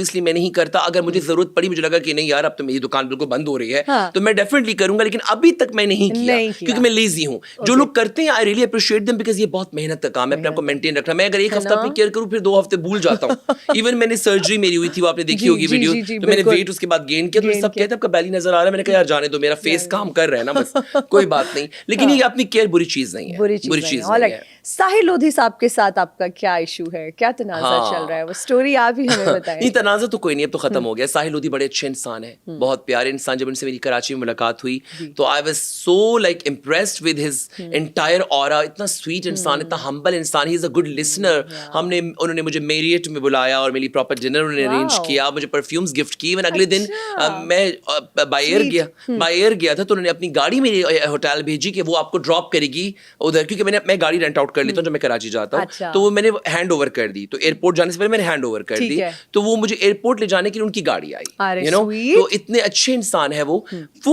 اس لیے میں نہیں کرتا. اگر مجھے ضرورت پڑی, مجھے لگا کہ نہیں یار اب تو میری دکان بالکل بند ہو رہی ہے, تو میں ڈیفینیٹلی کروں گا, لیکن ابھی تک میں نہیں کیا کیونکہ میں لیزی ہوں. جو لوگ کرتے ہیں I really appreciate them, because یہ بہت محنت کا کام ہے اپنے آپ کو مینٹین رکھنا. میں اگر ایک ہفتہ اپنی کیئر کروں, پھر 2 ہفتے بھول جاتا ہوں. ایون میں نے سرجری میری ہوئی تھی, وہ آپ نے دیکھی ہوگی ویڈیو, تو میں نے ویٹ اس کے بعد گین کیا, تو سب کہتے ہیں آپ کا بیلی نظر آ رہا ہے. میں نے کہا یار جانے دو, میرا فیس کام کر رہا ہے نا, بس کوئی بات نہیں. لیکن یہ اپنی کیئر بری چیز نہیں ہے, بری چیز نہیں ہے. ساحل لودھی صاحب کے ساتھ آپ کا کیا ایشو ہے, کیا تنازع چل رہا ہے, وہ اسٹوری آپ ہی ہمیں بتائیں. نہیں, تنازع تو کوئی نہیں, اب تو ختم ہو گیا. ساحل لودھی بڑے اچھے انسان ہیں, بہت پیارے انسان. جب ان سے میری کراچی میں ملاقات ہوئی تو I was so like impressed with his entire aura. اتنا سویٹ انسان, اتنا ہمبل انسان, ہی از اے گڈ لسنر. انہوں نے مجھے میریٹ میں بلایا اور میری پراپر ڈنر انہوں نے ارینج کیا, مجھے پرفیومز گفٹ کی. ایون اگلے دن میں بائی ایئر گیا تھا, تو انہوں نے اپنی گاڑی میری ہوٹل بھیجی کہ وہ آپ کو ڈراپ کرے گی ادھر, کیونکہ میں گاڑی رینٹ آؤٹ आउट कर लेता हूँ जब मैं कराची जाता हूँ, अच्छा। तो वो मैंने हैंड ओवर कर दी, तो एयरपोर्ट जाने से पहले मैंने हैंड ओवर कर ठीक दी, है। तो वो मुझे एयरपोर्ट ले जाने के लिए उनकी गाड़ी आई, अरे यू नो, sweet। तो इतने अच्छे इंसान है वो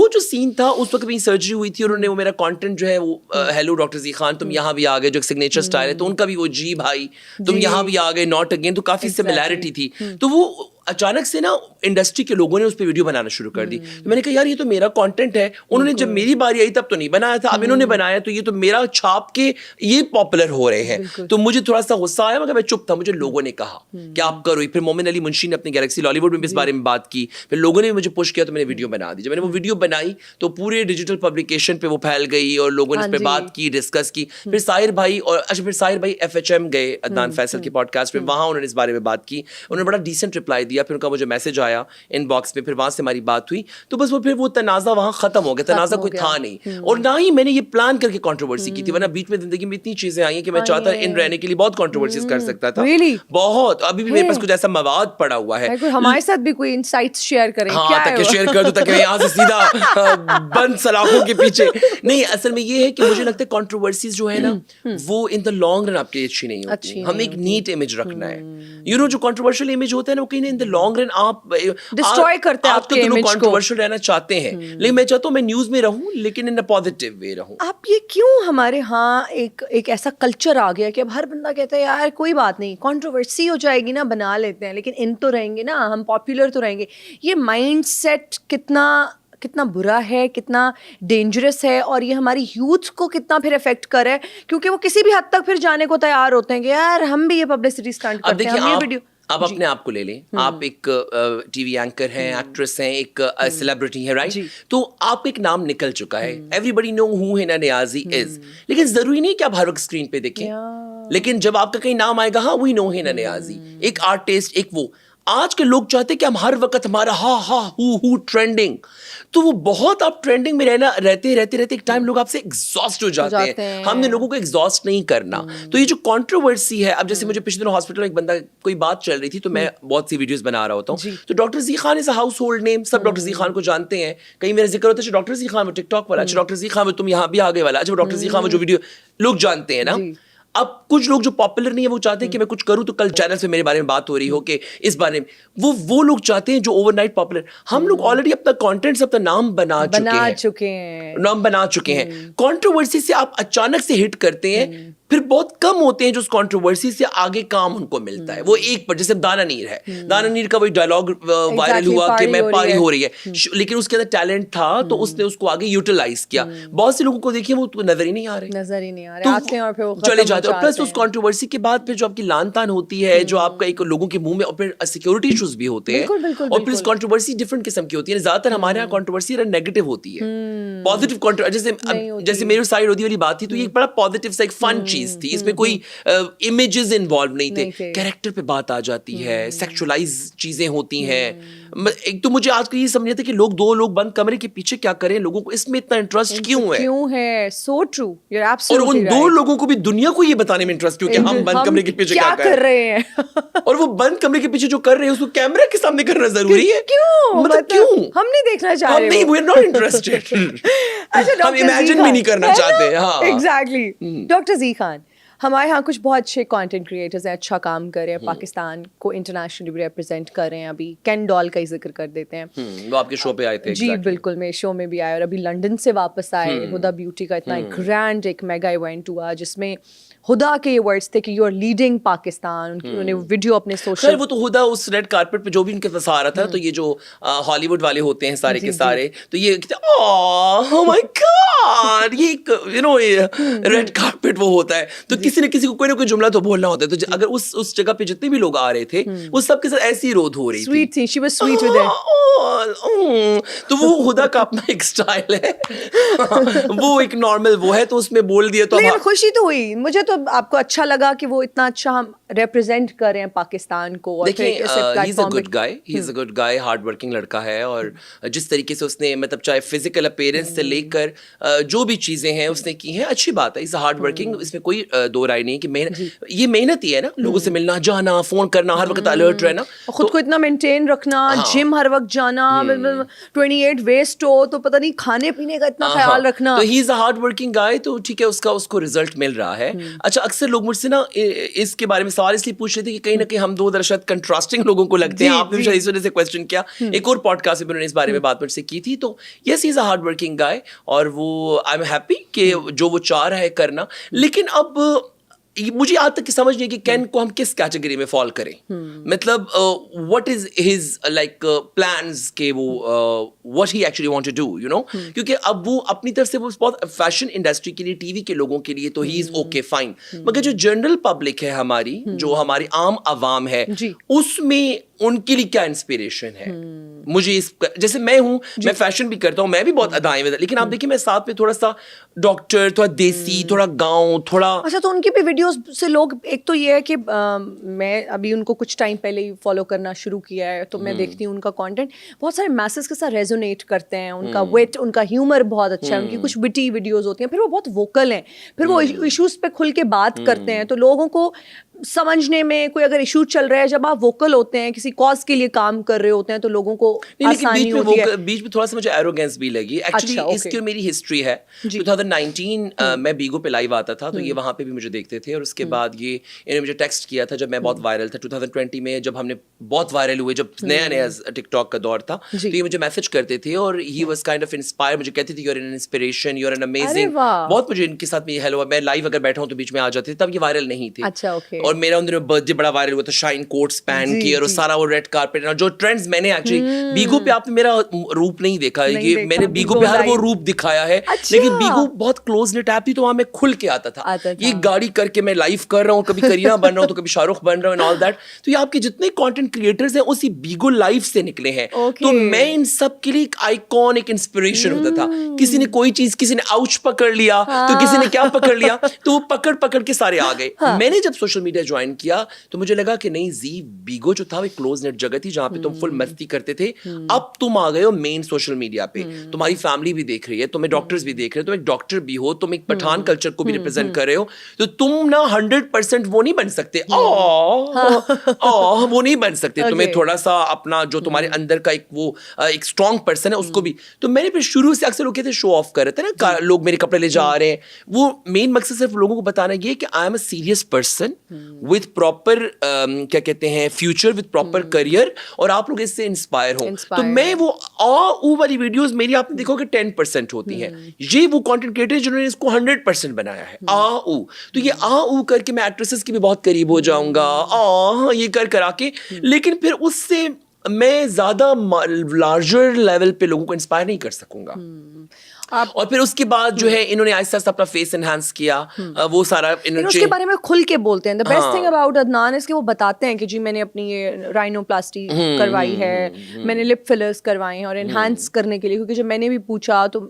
जो सीन था उस वक्त मेरी सर्जरी हुई थी और उन्होंने वो मेरा कंटेंट जो है वो हेलो डॉक्टर जी खान तुम यहाँ भी आ गए, जो एक सिग्नेचर स्टाइल है, तो उनका भी वो जी भाई तुम यहाँ भी आ गए, नॉट अगेन, तो काफी सिमिलैरिटी थी, तो वो अचानक से ना इंडस्ट्री के लोगों ने उस पे वीडियो बनाना शुरू कर दी, तो मैंने कहा यार ये तो मेरा कंटेंट है, उन्होंने जब मेरी बारी आई तब तो नहीं बनाया था, अब इन्होंने बनाया तो ये तो मेरा छाप के ये पॉपुलर हो रहे हैं, तो मुझे थोड़ा सा गुस्सा आया, मगर मैं चुप था, मुझे लोगों ने कहा कि आप करो, फिर मोमिन अली मुंशी ने अपनी गैलेक्सी लॉलीवुड में इस बारे में बात की, फिर लोगों ने मुझे पुश किया, तो मैंने वीडियो बना दी, जब मैंने वो वीडियो बनाई तो पूरे डिजिटल पब्लिकेशन पे वो फैल गई और लोगों ने इस पे बात की, डिस्कस की, फिर साहिर भाई और फिर साहिर भाई FHM गए अदनान फैसल के पॉडकास्ट पे, वहां उन्होंने इस बारे में बात की, उन्होंने बड़ा डिसेंट रिप्लाई दिया, फिर उनका मुझे मैसेज आया इनबॉक्स में, फिर वहां से हमारी बात हुई, तो बस वो फिर वो तनाजा वहां खत्म हो गया, तनाजा कोई था नहीं, और ना ही मैंने ये प्लान करके कंट्रोवर्सी की थी, वरना बीच में जिंदगी में इतनी चीजें आई हैं कि मैं चाहता इन रहने के लिए बहुत कंट्रोवर्सीज कर सकता था, बहुत, अभी भी मेरे पास कुछ ऐसा मवाद पड़ा हुआ है, हमारे साथ भी कोई इनसाइट्स शेयर करें, हाँ, ताकि शेयर कर दूं, ताकि मैं यहाँ से सीधा बंद सलाखों के पीछे नहीं, असल में ये है कि मुझे लगता है कंट्रोवर्सीज जो है ना वो इन द लॉन्ग रन आपके लिए अच्छी नहीं होती, हमें एक नीट इमेज रखना है, यू नो, जो कंट्रोवर्शियल इमेज होता है ना वो कहीं इन द लॉन्ग रन आप डिस्ट्रॉय करते हैं आपके इमेज को, कंट्रोवर्शियल रहना चाहते हैं, लेकिन मैं चाहता हूँ मैं न्यूज में रहूं लेकिन इन अ पॉजिटिव वे रहूं। आप ये क्यों हमारे यहाँ एक ऐसा कल्चर आ गया कि अब हर बंदा कहता है यार कोई बात नहीं, कंट्रोवर्सी हो जाएगी ना बना लेते हैं, लेकिन इन तो रहेंगे ना, हम पॉपुलर तो रहेंगे, ये माइंडसेट कितना बुरा है, कितना डेंजरस है, और ये हमारी यूथ को कितना फिर इफेक्ट कर है, क्योंकि वो किसी भी हद तक फिर जाने को तैयार होते हैं कि यार हम भी ये पब्लिसिटी स्टंट करते हैं, हम ये वीडियो। आप अपने आप को ले लें, आप एक टीवी एंकर हैं, एक्ट्रेस हैं, एक सेलिब्रिटी हैं, राइट, तो आपका एक नाम निकल चुका है, everybody know who Hina Niazi is, लेकिन जरूरी नहीं कि आप हर वक्त स्क्रीन पे देखें, लेकिन जब आपका कहीं नाम आएगा, हाँ वी नो हिना नियाज़ी, एक आर्टिस्ट, एक वो, आज के लोग चाहते हैं कि हम हर वक्त हमारा हु ट्रेंडिंग, तो वो बहुत आप ट्रेंडिंग में रहते एक टाइम लोग आपसे एग्जॉस्ट हो जाते हैं। हमने लोगों को एग्जॉस्ट नहीं करना, तो ये जो कंट्रोवर्सी है, अब जैसे मुझे पिछले दिनों हॉस्पिटल में एक बंदा कोई बात चल रही थी, तो मैं बहुत सी वीडियोस बना रहा होता हूँ, तो doctor G Khan is a household name, सब डॉक्टर जी खान को जानते हैं, कहीं मेरा जिक्र होता है डॉक्टर जी खान वो टिकटॉक वाला, अच्छा डॉक्टर जी खान वो तुम यहाँ भी आ गए वाला, अच्छा डॉक्टर जी खान वो जो वीडियो लोग जानते हैं ना। अब कुछ लोग जो पॉपुलर नहीं है वो चाहते हैं कि मैं कुछ करूं तो कल चैनल पे मेरे बारे में बात हो रही हो कि इस बारे में, वो लोग चाहते हैं जो ओवरनाइट पॉपुलर, हम लोग ऑलरेडी अपना कंटेंट, अपना नाम बना चुके हैं, कंट्रोवर्सी से आप अचानक से हिट करते हैं, फिर बहुत कम होते हैं जो उस कंट्रोवर्सी से आगे काम उनको मिलता है, वो एक पर, जैसे दाना नीर है, दाना नीर का वही डायलॉग वायरल हुआ कि मैं पारी हो रही है, लेकिन उसके अंदर टैलेंट था तो उसने उसको आगे यूटिलाइज किया, बहुत से लोगों को देखिए वो नजर ही नहीं आ रहे, तो चले जाते हैं, प्लस उस कंट्रोवर्सी के बाद फिर जो आपकी लान तान होती है, जो आपका एक लोगों के मुंह में, और फिर सिक्योरिटी इश्यूज भी होते हैं, और फिर कंट्रोवर्सी डिफरेंट किस्म की होती है, ज्यादातर हमारे यहाँ कंट्रोवर्सी नेगेटिव होती है, पॉजिटिव कंट्रोवर्सी जैसे मेरी साइड होती वाली बात थी, तो ये बड़ा पॉजिटिव सा एक फन चीज थी, इसमें कोई इमेजेस इन्वॉल्व नहीं थे, कैरेक्टर पे बात आ जाती है, सेक्सुअलाइज चीजें होती हैं, एक तो मुझे आजकल ये समझ आता है कि दो लोग बंद कमरे के पीछे क्या करें, लोगों को इसमें इतना इंटरेस्ट क्यों है, so true, you are absolutely right, और उन दो लोगों को भी दुनिया को ये बताने में इंटरेस्ट क्यों कि हम बंद कमरे के पीछे क्या कर रहे हैं और वो बंद कमरे के पीछे जो कर रहे हैं उसको कैमरा के सामने करना जरूरी है, मतलब क्यों हम नहीं देखना चाह रहे, नहीं, वी आर नॉट इंटरेस्टेड, हम इमेजिन भी नहीं करना चाहते, हाँ एग्जैक्टली। डॉक्टर जी खान, हमारे यहाँ कुछ बहुत अच्छे कंटेंट क्रिएटर्स हैं, अच्छा काम कर रहे हैं, पाकिस्तान को इंटरनेशनली भी रिप्रेजेंट कर रहे हैं, अभी कैन डॉल का ही जिक्र कर देते हैं, वो आपके शो पे आए थे, जी बिल्कुल, मेरे शो में भी आए, और अभी लंदन से वापस आए, हुदा ब्यूटी का इतना ग्रैंड एक मेगा इवेंट हुआ जिसमें हुदा के ये वर्ड्स थे कि यू आर लीडिंग पाकिस्तान, उन्होंने वीडियो अपने सोशल, वो तो हुदा उस रेड कारपेट पे जो भी उनके पास आ रहा था, तो ये जो हॉलीवुड वाले होते हैं सारे के सारे, तो ये ओह माय गॉड, ये यू नो रेड कारपेट वो होता है, तो किसी न किसी को कोई ना कोई जुमला तो बोलना होता है, तो अगर उस जगह पे जितने भी लोग आ रहे थे वो सबके साथ ऐसी रोध हो रही स्वीट थी, she was sweet with it, तो वो हुदा का अपना एक स्टाइल है, वो एक नॉर्मल वो है, तो उसमें बोल दिया तो खुशी तो हुई मुझे, तो आपको अच्छा लगा कि वो इतना अच्छा हम रिप्रेजेंट कर रहे हैं पाकिस्तान को, और देखिए he is a good guy, hard working लड़का है, और जिस तरीके से उसने मतलब चाहे फिजिकल अपीयरेंस से लेकर जो भी चीजें हैं उसने की हैं, अच्छी बात है, इज हार्ड वर्किंग, इसमें कोई दो राय नहीं कि ये मेहनत ही है ना, लोगों से मिलना, जाना, फोन करना, हर वक्त अलर्ट रहना, खुद को इतना मेंटेन रखना, जिम हर वक्त जाना, 28 वेस्ट हो तो पता नहीं खाने पीने का इतना ख्याल रखना. तो he is a hard working गाय, तो ठीक है, उसको रिजल्ट मिल रहा है. अच्छा, अक्सर लोग मुझसे ना इसके बारे में सवाल इसलिए पूछ रहे थे कि कहीं ना कहीं हम दो शायद कंट्रास्टिंग लोगों को लगते हैं. आपने शायद इस वजह से क्वेश्चन किया. एक और पॉडकास्ट में उन्होंने इस बारे में बात मुझसे की थी. तो yes, he is a hard working गाय, और वो आई एम हैप्पी कि जो वो चाह रहा है करना. लेकिन अब मुझे आज तक की समझ नहीं है कि कैन को हम किस कैटेगरी में फॉल करें. मतलब what is his like plans के वो what he actually want to do, you know. क्योंकि अब वो अपनी तरफ से वो बहुत फैशन इंडस्ट्री के लिए, टीवी के लोगों के लिए तो ही इज ओके फाइन, मगर जो जनरल पब्लिक है हमारी, जो हमारी आम आवाम है, उसमें उनके लिए क्या इंस्पिरेशन है. मुझे इस जैसे मैं हूं, मैं फैशन भी करता हूं, मैं भी बहुत अदाएं में, लेकिन आप देखिए मैं साथ में थोड़ा सा डॉक्टर, थोड़ा देसी, थोड़ा गांव, थोड़ा. अच्छा, तो उनकी भी वीडियोस से लोग, एक तो ये है कि मैं अभी उनको कुछ टाइम पहले ही फॉलो करना शुरू किया है, तो मैं देखती हूँ उनका कंटेंट बहुत सारे मैसेज के साथ रेजोनेट करते हैं. उनका विट, उनका ह्यूमर बहुत अच्छा है, उनकी कुछ विटी वीडियोस होती हैं, फिर वो बहुत वोकल हैं, फिर वो इश्यूज पे खुल के बात करते हैं, तो लोगों को समझने में कोई अगर इशू चल रहा है, जब आप वोकल होते हैं, किसी कॉज के लिए काम कर रहे होते हैं, तो लोगों को आसानी होती है. बीच में थोड़ा सा मुझे एरोगेंस भी लगी एक्चुअली. अच्छा, इसकी मेरी हिस्ट्री है. 2019 मैं बीगो पे लाइव आता था, तो ये वहां पे भी मुझे देखते थे, और उसके बाद ये इन्होंने मुझे टेक्स्ट किया था जब मैं बहुत वायरल था 2020 में, जब हमने बहुत वायरल हुए, जब नया टिकटॉक का दौर था, तो ये मुझे मैसेज करते थे, और he was kind of inspire. मुझे कहते थे you are an inspiration, you are an amazing. बहुत मुझे इनके साथ में हेलो, मैं लाइव अगर बैठा हूं तो बीच में आ जाते थे, तब ये वायरल नहीं थे. अच्छा, ओके. और मेरा उन दिनों बर्थडे बड़ा वायरल हुआ था, शाइन कोट्स पहन के, और सारा वो रेड कारपेट, जो ट्रेंड्स मैंने एक्चुअली बीगो पे, आपने मेरा रूप नहीं देखा, ये मैंने बीगो पे हर वो रूप दिखाया है. लेकिन बीगो बहुत क्लोज नेट ऐप थी, तो वहां मैं खुल के आता था. ये गाड़ी करके मैं लाइव कर रहा हूँ, कभी करीना बन रहा हूँ, तो कभी शाहरुख बन रहा हूँ, एंड ऑल दैट. तो ये आपके जितने कंटेंट क्रिएटर्स हैं उसी बीगो लाइव से निकले हैं. तो मैं इन सब के लिए एक आइकॉन, एक इंस्पिरेशन होता था. किसी ने कोई चीज, किसी ने आउच पकड़ लिया, तो किसी ने क्या पकड़ लिया, तो वो पकड़ के सारे आ गए. मैंने जब सोशल मीडिया ज्वाइन किया तो मुझे लगा कि नहीं जी, बीगो जो था वो क्लोज नेट जगह थी जहां पे तुम फुल मस्ती करते थे. अब तुम आ गए हो मेन सोशल मीडिया पे, तुम्हारी फैमिली भी देख रही है, तुम्हें डॉक्टर्स भी देख रहे हो, तुम एक डॉक्टर भी हो, तुम एक पठान कल्चर को भी रिप्रेजेंट कर रहे हो, तो तुम ना 100% वो नहीं बन सकते. वो नहीं बन सकते. तुम्हें थोड़ा सा अपना जो तुम्हारे अंदर का एक स्ट्रॉन्ग पर्सन है उसको भी. तो मैंने फिर शुरू से अक्सर लोग कहते शो ऑफ कर रहे थे ना, लोग मेरे कपड़े ले जा रहे हैं. वो मेन मकसद सिर्फ लोगों को बताना ये कि I am a serious person with proper क्या कहते हैं फ्यूचर, विद प्रॉपर करियर, और आप लोग इससे इंस्पायर हो. तो मैं वो ऊ वाली वीडियोस मेरी आपने देखोगे 10% होती हैं. ये वो कंटेंट क्रिएटर जिन्होंने इसको 100% बनाया है. तो ये करके मैं एक्ट्रेसेस के भी बहुत करीब हो जाऊंगा, ये कर आके, लेकिन फिर उससे मैं ज्यादा लार्जर लेवल पे लोगों को इंस्पायर नहीं कर सकूंगा. और फिर उसके बाद जो है इन्होंने आहिस्ता आहिस्ता अपना फेस एनहांस किया, वो सारा इन्होंने उसके बारे में खुल के बोलते हैं. The best thing about Adnan is कि वो बताते हैं कि जी मैंने अपनी ये राइनोप्लास्टी करवाई है, मैंने लिप फिलर्स करवाए हैं, और एनहांस करने के लिए, क्योंकि जब मैंने भी पूछा तो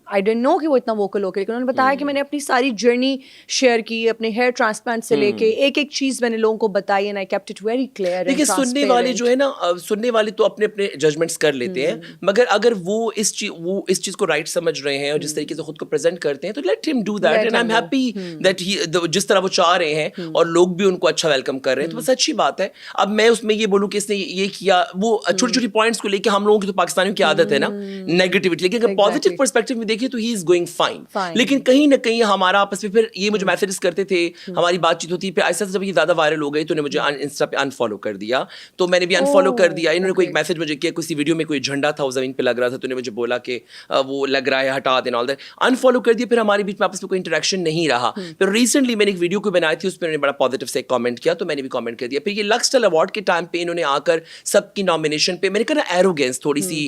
आई डिडंट नो कि वो इतना वोकल होकर, लेकिन उन्होंने बताया कि मैंने अपनी सारी जर्नी शेयर की, अपने हेयर ट्रांसप्लांट से लेके एक एक चीज मैंने लोगों को बताई, and I kept it very clear. देखिए सुनने वाले जो है ना, सुनने वाले तो अपने अपने जजमेंट्स कर लेते हैं, मगर अगर वो इस चीज को राइट समझ रहे हैं और जिस तरीके से खुद को प्रेजेंट करते हैं, तो let him do that, and I am happy that he जिस तरह वो चाह रहे हैं और लोग भी उनको अच्छा वेलकम कर रहे हैं, तो बस अच्छी बात है. अब मैं उसमें ये बोलूं कि इसने ये किया, वो छोटी छोटी पॉइंट्स को लेके हम लोगों की तो पाकिस्तानियों की आदत है ना नेगेटिविटी, लेकिन अगर पॉजिटिव पर्सपेक्टिव में देखिए तो ही इज गोइंग फाइन. लेकिन कहीं ना कहीं हमारा आपस में फिर ये मुझे मैसेजेस करते थे, हमारी बातचीत होती, फिर ऐसा जब ये ज्यादा वायरल हो गई तो मुझे इंस्टा पे अनफॉलो कर दिया, तो मैंने भी अनफॉलो कर दिया. इन्होंने कोई मैसेज मुझे किया, किसी वीडियो में कोई झंडा था वो जमीन पे लग रहा था, तो मुझे बोला कि वो लग रहा है हटा देना, ऑल दैट, अनफॉलो कर दिया. फिर हमारे बीच में आपस में कोई इंटरेक्शन नहीं रहा. फिर रिसेंटली मैंने एक वीडियो को बनाई थी, उस पर बड़ा पॉजिटिव से कमेंट किया, तो मैंने भी कमेंट कर दिया. फिर ये लक्सस्टाइल अवार्ड के टाइम पे इन्होंने आकर सबकी नॉमिनेशन पे, मैंने कहा एरोगेंस थोड़ी सी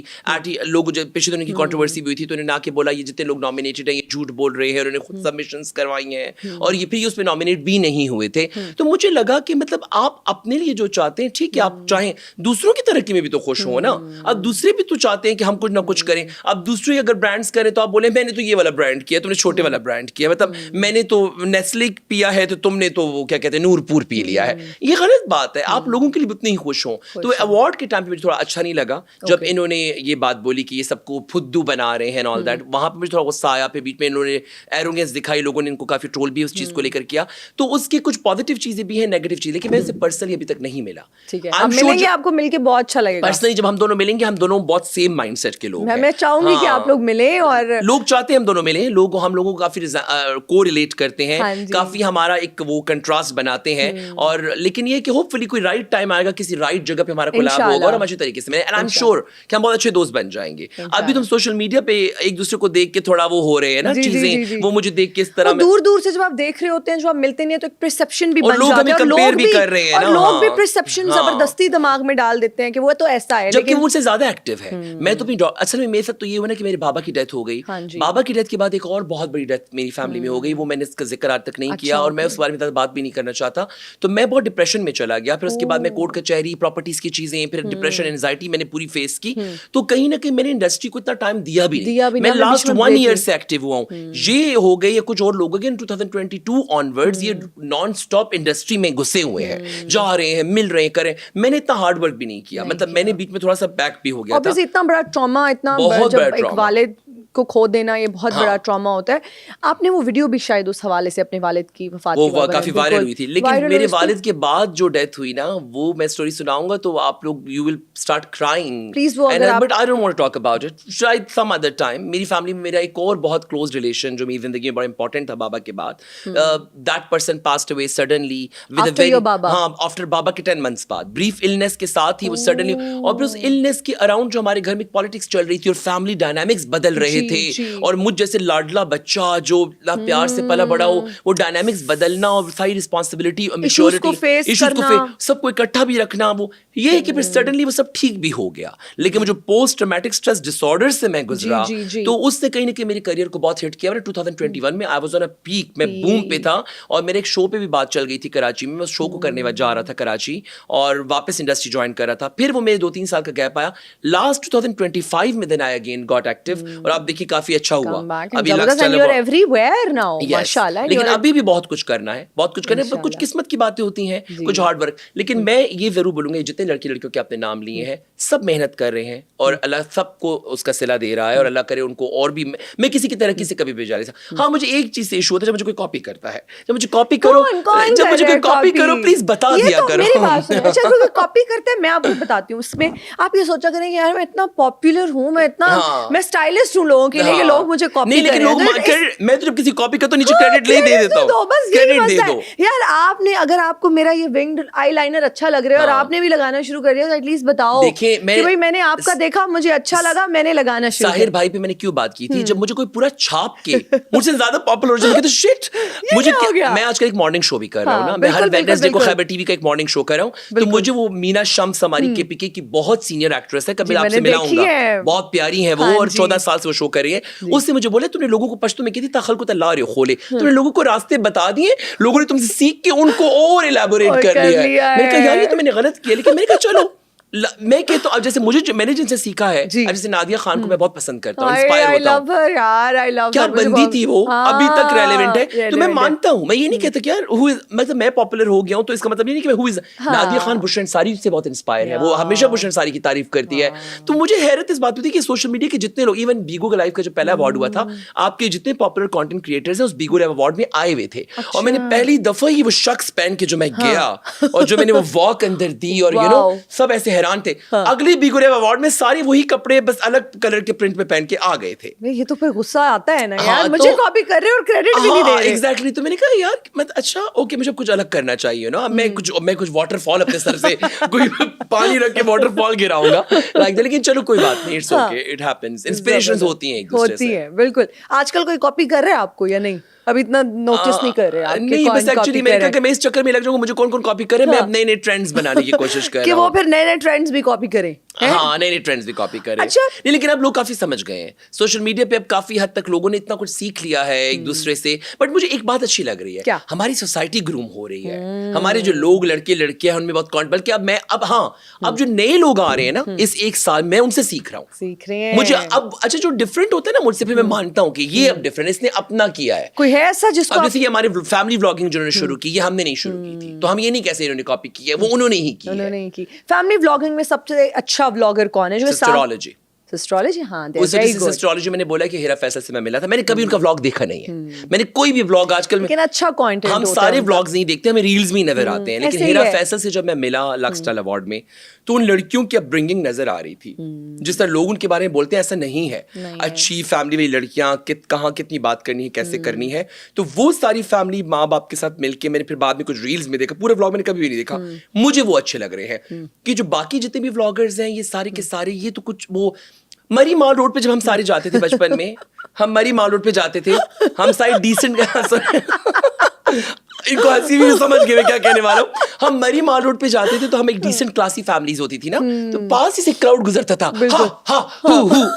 लोग, पिछले दिनों की कंट्रोवर्सी भी हुई थी, तो इन्होंने आके बोला ये जितने लोग नॉमिनेटेड हैं ये झूठ बोल रहे हैं, उन्होंने खुद सबमिशंस करवाई हैं, और ये फिर उसमें नॉमिनेट भी नहीं हुए थे. तो मुझे लगा कि मतलब आप अपने लिए जो चाहते हैं, ठीक है, आप चाहें दूसरों की तरक्की में भी तो खुश हो ना. अब दूसरे भी तो चाहते हैं कि हम कुछ ना कुछ करें. अब दूसरे अगर ब्रांड्स करें तो आप बोले मैंने तो ये वाला ब्रांड किया, तुमने छोटे वाला ब्रांड किया, मतलब मैंने तो नेस्ले पिया है तो तुमने तो वो क्या कहते हैं नूरपुर पी लिया है. ये गलत बात है. आप लोगों के लिए उतने ही खुश हो. तो अवार्ड के टाइम पे मुझे थोड़ा अच्छा नहीं लगा जब इन्होंने ये बात बोली कि ये सबको फुद्दू बना रहे हैं, ऑल दैट. वहां वहाँ पे मुझे थोड़ा गुस्सा आया, फिर बीच में इन्होंने एरोगेंस दिखाई, लोगों ने इनको काफी ट्रोल भी उस चीज को लेकर किया, तो उसकी कुछ पॉजिटिव चीजें भी हैं, नेगेटिव चीजें, लेकिन मैं इससे पर्सनली अभी तक नहीं मिला। ठीक है, आप मिलेंगे, आपको मिलके बहुत अच्छा लगेगा। पर्सनली जब हम दोनों मिलेंगे, हम दोनों बहुत सेम माइंडसेट के लोग हैं। मैं चाहूंगी कि आप लोग मिलें, और लोग चाहते हैं हम दोनों मिलें, लोग हम लोगों को काफी को रिलेट करते हैं, काफी हमारा एक वो कंट्रास्ट बनाते हैं, और लेकिन ये कि होपफुली कोई राइट टाइम आएगा, किसी राइट जगह पे हमारा कोलैब होगा और हम अच्छे तरीके से मिलेंगे, एंड आई एम श्योर कि हम बहुत अच्छे दोस्त बन जाएंगे। अभी तुम सोशल मीडिया पे एक दूसरे को देख के थोड़ा वो हो रहे हैं ना चीजें, वो मुझे देख के इस तरह दूर दूर से जब आप देख रहे होते हैं, जो आप मिलते नहीं है, तो एक परसेप्शन भी बन जाता है, लोग हमें कंपेयर भी कर रहे हैं ना, लोग भी परसेप्शन जबरदस्ती दिमाग में डाल देते हैं कि वो तो ऐसा है, जबकि वो मुझसे ज्यादा एक्टिव है। मैं तो अपनी असल में मेरे साथ तो ये हुआ ना कि मेरे बाबा की डेथ हो गई। बाबा की डेथ के बाद एक और बहुत बड़ी डेथ मेरी फैमिली में हो गई, वो मैंने इसका जिक्र आज तक नहीं किया, और मैं उस बारे में ज्यादा बात भी नहीं करना चाहता। तो मैं बहुत डिप्रेशन में चला गया, फिर उसके बाद मैं कोर्ट कचहरी, प्रॉपर्टीज की चीजें, फिर डिप्रेशन, एंजाइटी मैंने पूरी फेस की। तो कहीं ना कहीं मैंने इंडस्ट्री को इतना टाइम दिया भी नहीं। मैं लास्ट 1 ईयर से एक्टिव हुआ हूँ। ये हो गई, या कुछ और लोग 2022 ऑनवर्ड्स ये नॉन स्टॉप इंडस्ट्री में घुसे हुए हैं, जा रहे हैं, मिल रहे हैं, करें। मैंने इतना हार्ड वर्क भी नहीं किया, मतलब मैंने बीच में थोड़ा सा बैक भी हो गया था। इतना बड़ा ट्रॉमा, इतना जब एक वालिद को खो देना, ये बहुत बड़ा ट्रॉमा होता है। आपने वो वीडियो भी शायद उस हवाले से अपने वालिद की वफात की, वो काफी वायरल हुई थी, लेकिन मेरे वालिद के बाद जो डेथ हुई ना, वो मैं स्टोरी सुनाऊंगा तो आप लोग you will start crying please, but I don't want to talk about it, शायद सम अदर टाइम। मेरी फैमिली में मेरा एक और बहुत क्लोज रिलेशन जो मेरी जिंदगी में बड़ा इंपॉर्टेंट था बाबा के बाद, that person passed away suddenly with a very, हाँ, आफ्टर बाबा के 10 months बाद, ब्रीफ इलनेस के साथ ही वो सडनली, और फिर उस इलनेस के अराउंड जो हमारे घर में पॉलिटिक्स चल रही थी और फैमिली डायनामिक्स बदल रहे थे, और मुझ जैसे लाडला बच्चा जो प्यार से पला बड़ा हो, वो डायनामिक्स बदलना और सारी रिस्पांसिबिलिटी और मैच्योरिटी, इश्यूज को सबको इकट्ठा भी रखना, वो ये है कि फिर सडनली वो सब ठीक भी हो गया। लेकिन वो जो पोस्ट ट्रॉमेटिक स्ट्रेस डिसऑर्डर से मैं गुजरा, तो उसने कहीं ना कहीं मेरे करियर को बहुत हिट किया। 2021 में I was on a peak, मैं बूम पे था, और मेरे एक शो पे भी बात चल गई थी कराची में, मैं उस शो को करने जा रहा था कराची, और वापस इंडस्ट्री ज्वाइन कर रहा था। फिर वो मेरे 2-3 साल का गैप आया, लास्ट 2025 में then I again got active, और आप देखिए काफी अच्छा हुआ। अभी एवरीवेयर नाउ, माशाल्लाह। लेकिन अभी भी बहुत कुछ करना है, बहुत कुछ करना है, कुछ किस्मत की बातें होती हैं, कुछ हार्ड वर्क। लेकिन मैं ये जरूर बोलूंगा, जितने लड़के लड़कियों के आपने नाम लिए हैं, सब मेहनत कर रहे हैं, और अल्लाह सबको उसका सिला दे रहा है, और अल्लाह करे उनको और भी। मैं किसी की तरक्की से कभी बेजा नहीं था। हाँ, मुझे एक चीज से इशू होता है, जब मुझे कोई कॉपी करता है, जब मुझे कॉपी करो, जब मुझे कोई कॉपी करो, प्लीज बता दिया करो। मेरी बात सुनो, अच्छा कोई कॉपी करता है, मैं आपको बताती हूँ, उसमें आप ये सोचा करें यार मैं इतना पॉपुलर हूँ, मैं इतना मैं स्टाइलिस्ट हूँ लोगों के लिए, लोग मुझे कॉपी लेकिन लोग मैं तो जब किसी कॉपी का तो नीचे क्रेडिट ले दे देता हूँ, बस क्रेडिट दे दो यार। आपने, अगर आपको मेरा ये विंग्ड आईलाइनर अच्छा लग रहा है और आपने भी लगाना शुरू कर दिया, तो एटलीस्ट बताओ कि भाई मैंने आपका देखा, मुझे अच्छा लगा, मैंने लगाना शुरू किया। साहिर भाई पे मैंने क्यों बात की थी, जब मुझे कोई पूरा छाप के मुझसे ज्यादा पॉपुलर हो जाए, तो शिट मुझे, मैं आजकल एक मॉर्निंग शो भी कर रहा हूँ ना, मैं हर वेडनेसडे को खैबर टीवी का एक मॉर्निंग शो कर रहा हूँ, तो मुझे वो मीना शम्स हमारी केपीके की बहुत सीनियर एक्ट्रेस है, कभी आपसे मिलाऊंगा, बहुत प्यारी है वो, और 14 साल से वो शो कर रही है। उससे मुझे बोले तुमने लोगों को पश्तो में की थी तखल को तला रहे हो खोले, तुमने लोगों को रास्ते बता दिए, लोगों ने तुमसे सीख के उनको और इलैबोरेट कर लिया है। मैंने कहा यार ये तो मैंने गलत किया, लेकिन मैंने कहा चलो मैं कहता हूँ, अब जैसे मैंने जिनसे सीखा है, जैसे नादिया खान को मैं बहुत पसंद करता हूँ, इंस्पायर होता हूँ, क्या बंदी थी वो, अभी तक रेलेवेंट है। तो मैं मानता हूँ, मैं ये नहीं कहता कि यार मतलब मैं पॉपुलर हो गया हूँ तो इसका मतलब ये नहीं कि मैं नादिया खान बुशरा अंसारी से बहुत इंस्पायर है, वो हमेशा बुशरा अंसारी की तारीफ करती है। तो मुझे हैरत इस बात होती है कि सोशल मीडिया के जितने लोग, इवन बीगो का लाइफ का जो पहला अवार्ड हुआ था, आपके जितने पॉपुलर कंटेंट क्रिएटर्स हैं उस बीगो लाइव अवार्ड में आए हुए थे, और मैंने पहली दफा ही वो शख्स पहन के जो मैं गया और जो मैंने वो वॉक अंदर दी, और यू नो सब ऐसे हैरान थे। अगली बीगो लाइव अवार्ड में सारे वही कपड़े बस अलग कलर के प्रिंट में पहन के आ गए थे। ये तो फिर गुस्सा आता है ना यार, मुझे कॉपी कर रहे हैं और क्रेडिट भी नहीं दे रहे। एग्जैक्टली, तो मैंने कहा यार मैं अच्छा ओके, मुझे कुछ अलग करना चाहिए ना, मैं कुछ वाटरफॉल अपने सर से कोई पानी रख के वाटरफॉल गिराऊंगा लाइक, लेकिन चलो कोई बात नहीं, it's okay, it happens, inspirations होती हैं एक दूसरे से। होती है बिल्कुल। आजकल कोई कॉपी कर रहा है आपको या नहीं? अभी इतना नोटिस नहीं कर रहे आप? नहीं, बस एक्चुअली मैंने कहा कि मैं इस चक्कर में लग जाऊंगा, मुझे कौन कौन कॉपी करे, मैं अब नए नए ट्रेंड्स बनाने की कोशिश कर रहा हूं कि वो फिर नए नए ट्रेंड्स भी कॉपी करें। हाँ, नए नए ट्रेंड्स भी कॉपी करें। अच्छा, नहीं, लेकिन अब लोग काफी समझ गए हैं सोशल मीडिया पे, अब काफी हद तक लोगों ने इतना कुछ सीख लिया है एक दूसरे से। बट मुझे एक बात अच्छी लग रही है, क्या? हमारी सोसाइटी ग्रूम हो रही है, हमारे जो लोग लड़के लड़कियां हैं उनमें बहुत कॉन्फिडेंस, बल्कि अब जो नए लोग आ रहे हैं ना इस एक साल, मैं उनसे सीख रहा हूँ, सीख रहे हैं मुझे अब। अच्छा, जो डिफरेंट होता है ना मुझसे, फिर मैं मानता हूँ कि ये अब डिफरेंट, इसने अपना किया है। कोई है ऐसा जिसको, जैसे कि हमारे फैमिली व्लॉगिंग जिन्होंने शुरू की, ये हमने नहीं शुरू की थी, तो हम ये नहीं कैसे इन्होंने कॉपी की है, वो उन्होंने ही की है। फैमिली व्लॉगिंग में सबसे अच्छा व्लॉगर कौन है? जो सिस्टरोलॉजी। एस्ट्रोलॉजी, हाँ, they are उस वजह very से good. एस्ट्रोलॉजी मैंने बोला कि हीरा फैसल से मैं मिला था. मैंने कभी उनका व्लॉग देखा नहीं है. मैंने कोई भी व्लॉग आजकल लेकिन अच्छा कंटेंट हम होता सारे है उनका. व्लॉग्स नहीं देखते, हमें रील्स में ही नजर आते हैं. लेकिन ऐसे ही हीरा है. फैसल से जब मैं मिला लक्सटाइल अवार्ड में, तो उन लड़कियों की अपब्रिंगिंग नजर आ रही थी. जिस तरह लोग उनके बारे में बोलते हैं ऐसा नहीं है. अच्छी फैमिली वाली लड़कियां कहाँ कितनी बात करनी है, कैसे करनी है, तो वो सारी फैमिली माँ बाप के साथ मिलके मैंने फिर बाद में कुछ रील्स में देखा. पूरे व्लॉग मैंने कभी भी नहीं देखा. मुझे वो अच्छे लग रहे हैं कि जो बाकी जितने भी व्लॉगर्स हैं ये सारे के सारे, ये तो कुछ वो मरी माल रोड पे जब हम सारे जाते थे बचपन में, हम मरी माल रोड पे जाते थे, हम सारे डिसेंट इनको हंसी भी समझ गए मैं क्या कहने वाला हूँ. हम मरी माल रोड पे जाते थे तो हम एक डिसेंट क्लासी फैमिलीज होती थी ना, तो पास ही से क्राउड गुजरता था.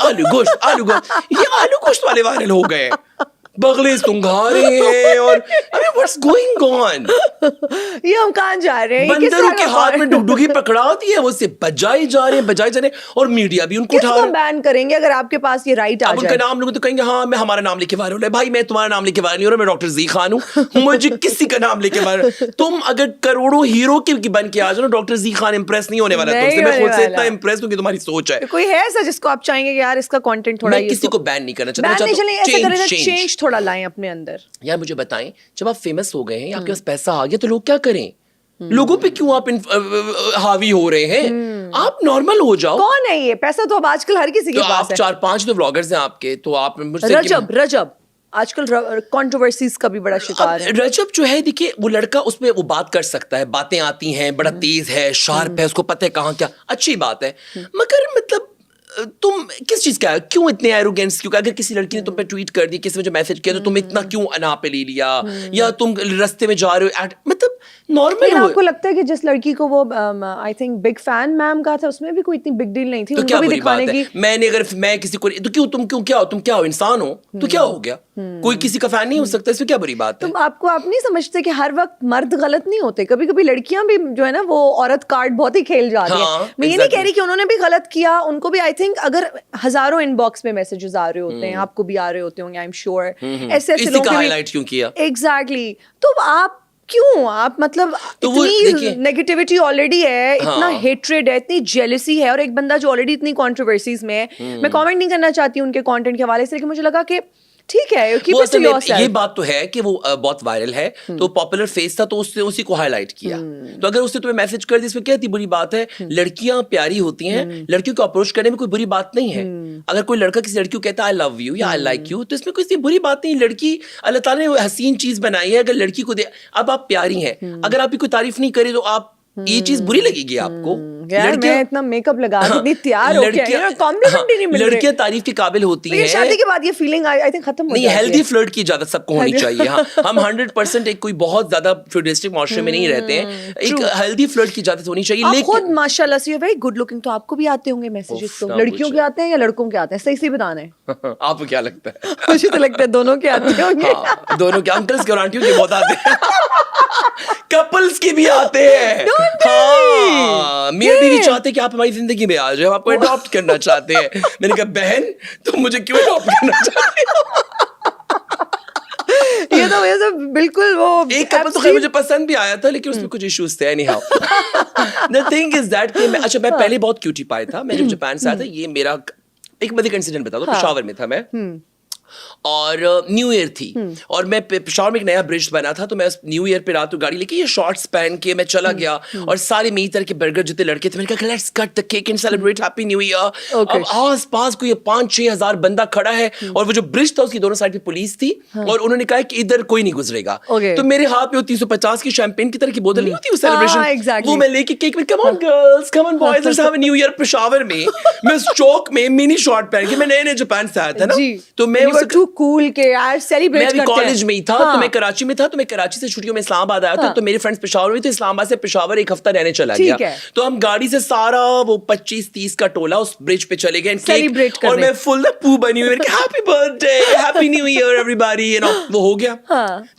आलू गोश्त, ये आलू गोश्त वाले वायरल हो गए, बगले सुंघा रहे हैं, और व्हाट्स गोइंग ऑन, ये हम कहाँ जा रहे हैं, बंदरों के हाथ में डुगडुगी पकड़ा दी है, वो से बजाए जा रहे हैं, और मीडिया भी उनको उठा रहा है. बैन करेंगे अगर आपके पास ये राइट आ अब उनका नाम लोग तो कहेंगे हाँ मैं हमारा नाम लेके वायरल है. भाई मैं तुम्हारा नाम लेके वायरल नहीं हो रहा, मैं डॉक्टर जी खान हूँ, मुझे किसी का नाम लेके वायरल. तुम अगर करोड़ों हीरो की बन के आ जाओ, डॉक्टर जी खान इंप्रेस नहीं होने वाला तुमसे. मैं खुद से इतना इंप्रेस हूँ कि तुम्हारी सोच है. कोई है ऐसा जिसको आप चाहेंगे कि यार इसका कंटेंट थोड़ा, मैं किसी को बैन नहीं करना चाहता, चेंज थोड़ा लाएं अपने अंदर. यार मुझे बताएं, जब आप फेमस हो गए हैं, आपके पास पैसा आ गया, तो लोग क्या करें? लोगों पे क्यों आप हावी हो रहे हैं? आप नॉर्मल हो जाओ. कौन है ये? पैसा तो अब आजकल हर किसी के पास आप है. 4-5 तो व्लॉगर्स हैं आपके, तो आप रजब आजकल कंट्रोवर्सीज का भी बड़ा शिकार है. रजब जो है, देखिए वो लड़का उसमें वो बात कर सकता है, बातें आती हैं, बड़ा तेज है, शार्प है, उसको पता है कहाँ क्या, अच्छी बात है. मगर मतलब तुम किस चीज का, क्यों इतने एरोगेंस, क्योंकि अगर किसी लड़की ने तुम पे ट्वीट कर दी, किसी ने मैसेज किया, तो तुम इतना क्यों अना पे ले लिया, या तुम रास्ते में जा रहे हो, मतलब नॉर्मल हो. आपको लगता है कि जिस लड़की को वो I think big fan ma'am का था, उसमें भी कोई इतनी बिग डील नहीं थी, तो उनको क्या भी बुरी दिखाने बात है? की. मैंने अगर मैं किसी को, तो क्यों तुम क्या हो, इंसान हो, तो क्या हो गया? कोई किसी का फैन नहीं हो सकता, इसमें क्या बुरी बात है? तो आप नहीं समझते कि हर वक्त मर्द गलत नहीं होते, कभी कभी लड़कियां भी जो है ना वो औरत कार्ड बहुत ही खेल जा रही है. मैं ये नहीं कह रही कि उन्होंने भी गलत किया, उनको भी आई थिंक अगर हजारों इनबॉक्स में मैसेजेस आ रहे होते हैं, आपको भी आ रहे होते होंगे, आई एम श्योर, ऐसे इसी का हाईलाइट क्यों किया? एग्जैक्टली. तो आप क्यों, आप मतलब तो इतनी नेगेटिविटी ऑलरेडी है, इतना हेट्रेड है, इतनी जेलसी है, और एक बंदा जो ऑलरेडी इतनी कंट्रोवर्सीज में है. मैं कमेंट नहीं करना चाहती उनके कंटेंट के हवाले से, लेकिन मुझे लगा कि ठीक है, ये बात तो है कि वो बहुत वायरल है, तो पॉपुलर फेस था, तो उसने उसी को हाईलाइट किया. तो अगर उसने तुम्हें मैसेज कर दिया, इसमें क्या इतनी बुरी बात है? लड़कियां प्यारी होती हैं, लड़कियों को अप्रोच करने में कोई बुरी बात नहीं है. अगर कोई लड़का किसी लड़की को कहता है आई लव यू या आई लाइक यू, तो इसमें कोई इतनी बुरी बात नहीं. लड़की अल्लाह ताला ने हसीन चीज बनाई है, अगर लड़की को अब आप प्यारी हैं, अगर आपकी कोई तारीफ नहीं करे, तो आप ये चीज बुरी लगेगी आपको. मैं इतना मेकअप लगा के इतनी तैयार हो के कॉम्प्लीमेंट ही नहीं मिल रहे. लड़कियां तारीफ के काबिल होती हैं. शादी के बाद ये फीलिंग आई थिंक खत्म हो जाती है. नहीं, हेल्दी फ्लर्ट की इजाजत सबको होनी चाहिए. हम 100% एक कोई बहुत ज्यादा फ्यूडरिस्टिक माशरे में नहीं रहते हैं. एक हेल्दी फ्लर्ट की इजाजत होनी चाहिए. लेकिन खुद माशाल्लाह से वेरी गुड लुकिंग, तो आपको भी आते होंगे मैसेजेस, तो लड़कियों के आते हैं या लड़कों के आते हैं? सही बताना है. आपको क्या लगता है? मुझे तो लगता है दोनों के आते होंगे. दोनों के, अंकल्स के और आंटियों के बहुत आते हैं. कपल्स के भी आते हैं. मेरे भी चाहते कि आप हमारी जिंदगी में आ जाओ, आपको अडॉप्ट करना चाहते हैं. मैंने कहा बहन तुम मुझे क्यों अडॉप्ट करना चाहते हो? ये तो बिल्कुल वो एक कपल तो मुझे पसंद भी आया था, लेकिन उसमें कुछ इश्यूज थे. Anyhow the thing is that मैं पहले बहुत क्यूटी पाई था. मैं जब जापान से आया था, ये मेरा एक मजे का इंसिडेंट बता दो. पेशावर में था मैं, और न्यू ईयर थी, और मैं पेशावर में एक नया ब्रिज बना था, तो मैं न्यू ईयर पे रात को गाड़ी लेके ये शॉर्ट्स पहन के मैं चला गया, और सारे मेरी तरह के बर्गर जितने लड़के थे, मैंने कहा let's cut the cake and celebrate happy new year. अब आस पास कोई 5-6 हजार बंदा खड़ा है, और वो जो ब्रिज था उसकी दोनों साइड पे पुलिस थी, और उन्होंने कहा कि इधर कोई नहीं गुजरेगा. तो मेरे हाथ में 350 की शैंपेन की तरह की बोतल नहीं होती वो सेलिब्रेशन, वो मैं लेके केक में come on girls come on boys let's have a new year Peshawar में. मैं उस चौक में मिनी शॉर्ट पहन के, मैं नए जापान से आया था ना, तो मैं टू कूल के यार सेलिब्रेट करते हैं. मैं कॉलेज में ही था, तो मैं कराची में था, तो मैं कराची से छुट्टियों में इस्लामाबाद आया था, तो मेरे फ्रेंड्स पेशावर में थे, इस्लामाबाद से पेशावर एक हफ्ता रहने चला गया. तो हम गाड़ी से सारा वो 25-30 का टोला उस ब्रिज पे चले गए सेलिब्रेट करने, और मैं फुल पू बनी हुई, happy birthday happy new year everybody, you know. वो हो गया.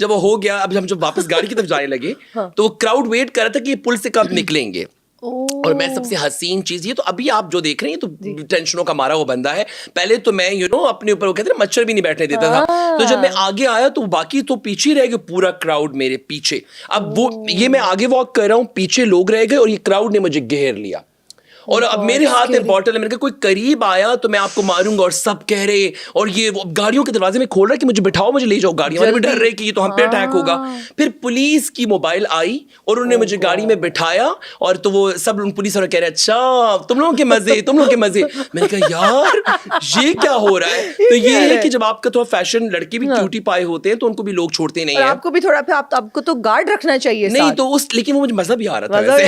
जब वो हो गया, अब हम जब वापस गाड़ी की तरफ जाने लगे, तो वो क्राउड वेट कर रहा था कि ये पुल से कब निकलेंगे. और मैं सबसे हसीन चीज, ये तो अभी आप जो देख रहे हैं, तो टेंशनों का मारा वो बंदा है. पहले तो मैं अपने ऊपर वो कहते हैं मच्छर भी नहीं बैठने देता था. तो जब मैं आगे आया, तो बाकी तो पीछे रह गए, पूरा क्राउड मेरे पीछे. अब वो ये मैं आगे वॉक कर रहा हूँ, पीछे लोग रह गए, और ये क्राउड ने मुझे घेर लिया. اور اب میرے ہاتھ میں بوٹل ہے, میں نے کہا کوئی قریب آیا تو میں آپ کو ماروں گا, اور سب کہہ رہے, اور یہ گاڑیوں کے دروازے میں کھول رہا ہے کہ مجھے بٹھاؤ, مجھے لے جاؤ, گاڑیوں والے بھی ڈر رہے کہ یہ تو ہم پہ اٹیک ہوگا. پھر پولیس کی موبائل آئی اور انہوں نے مجھے گاڑی میں بٹھایا, اور تو وہ سب پولیس والے کہہ رہے اچھا تم لوگوں کے مزے, تم لوگوں کے مزے. میں نے کہا یار یہ کیا ہو رہا ہے. تو یہ ہے کہ جب آپ کا تھوڑا فیشن, لڑکے بھی کیوٹی پائے ہوتے ہیں تو ان کو بھی لوگ چھوڑتے نہیں ہیں. آپ کو بھی تھوڑا پھر آپ کو تو گارڈ رکھنا چاہیے نہیں تو اس, لیکن وہ مجھے مزہ بھی آ رہا تھا ویسے.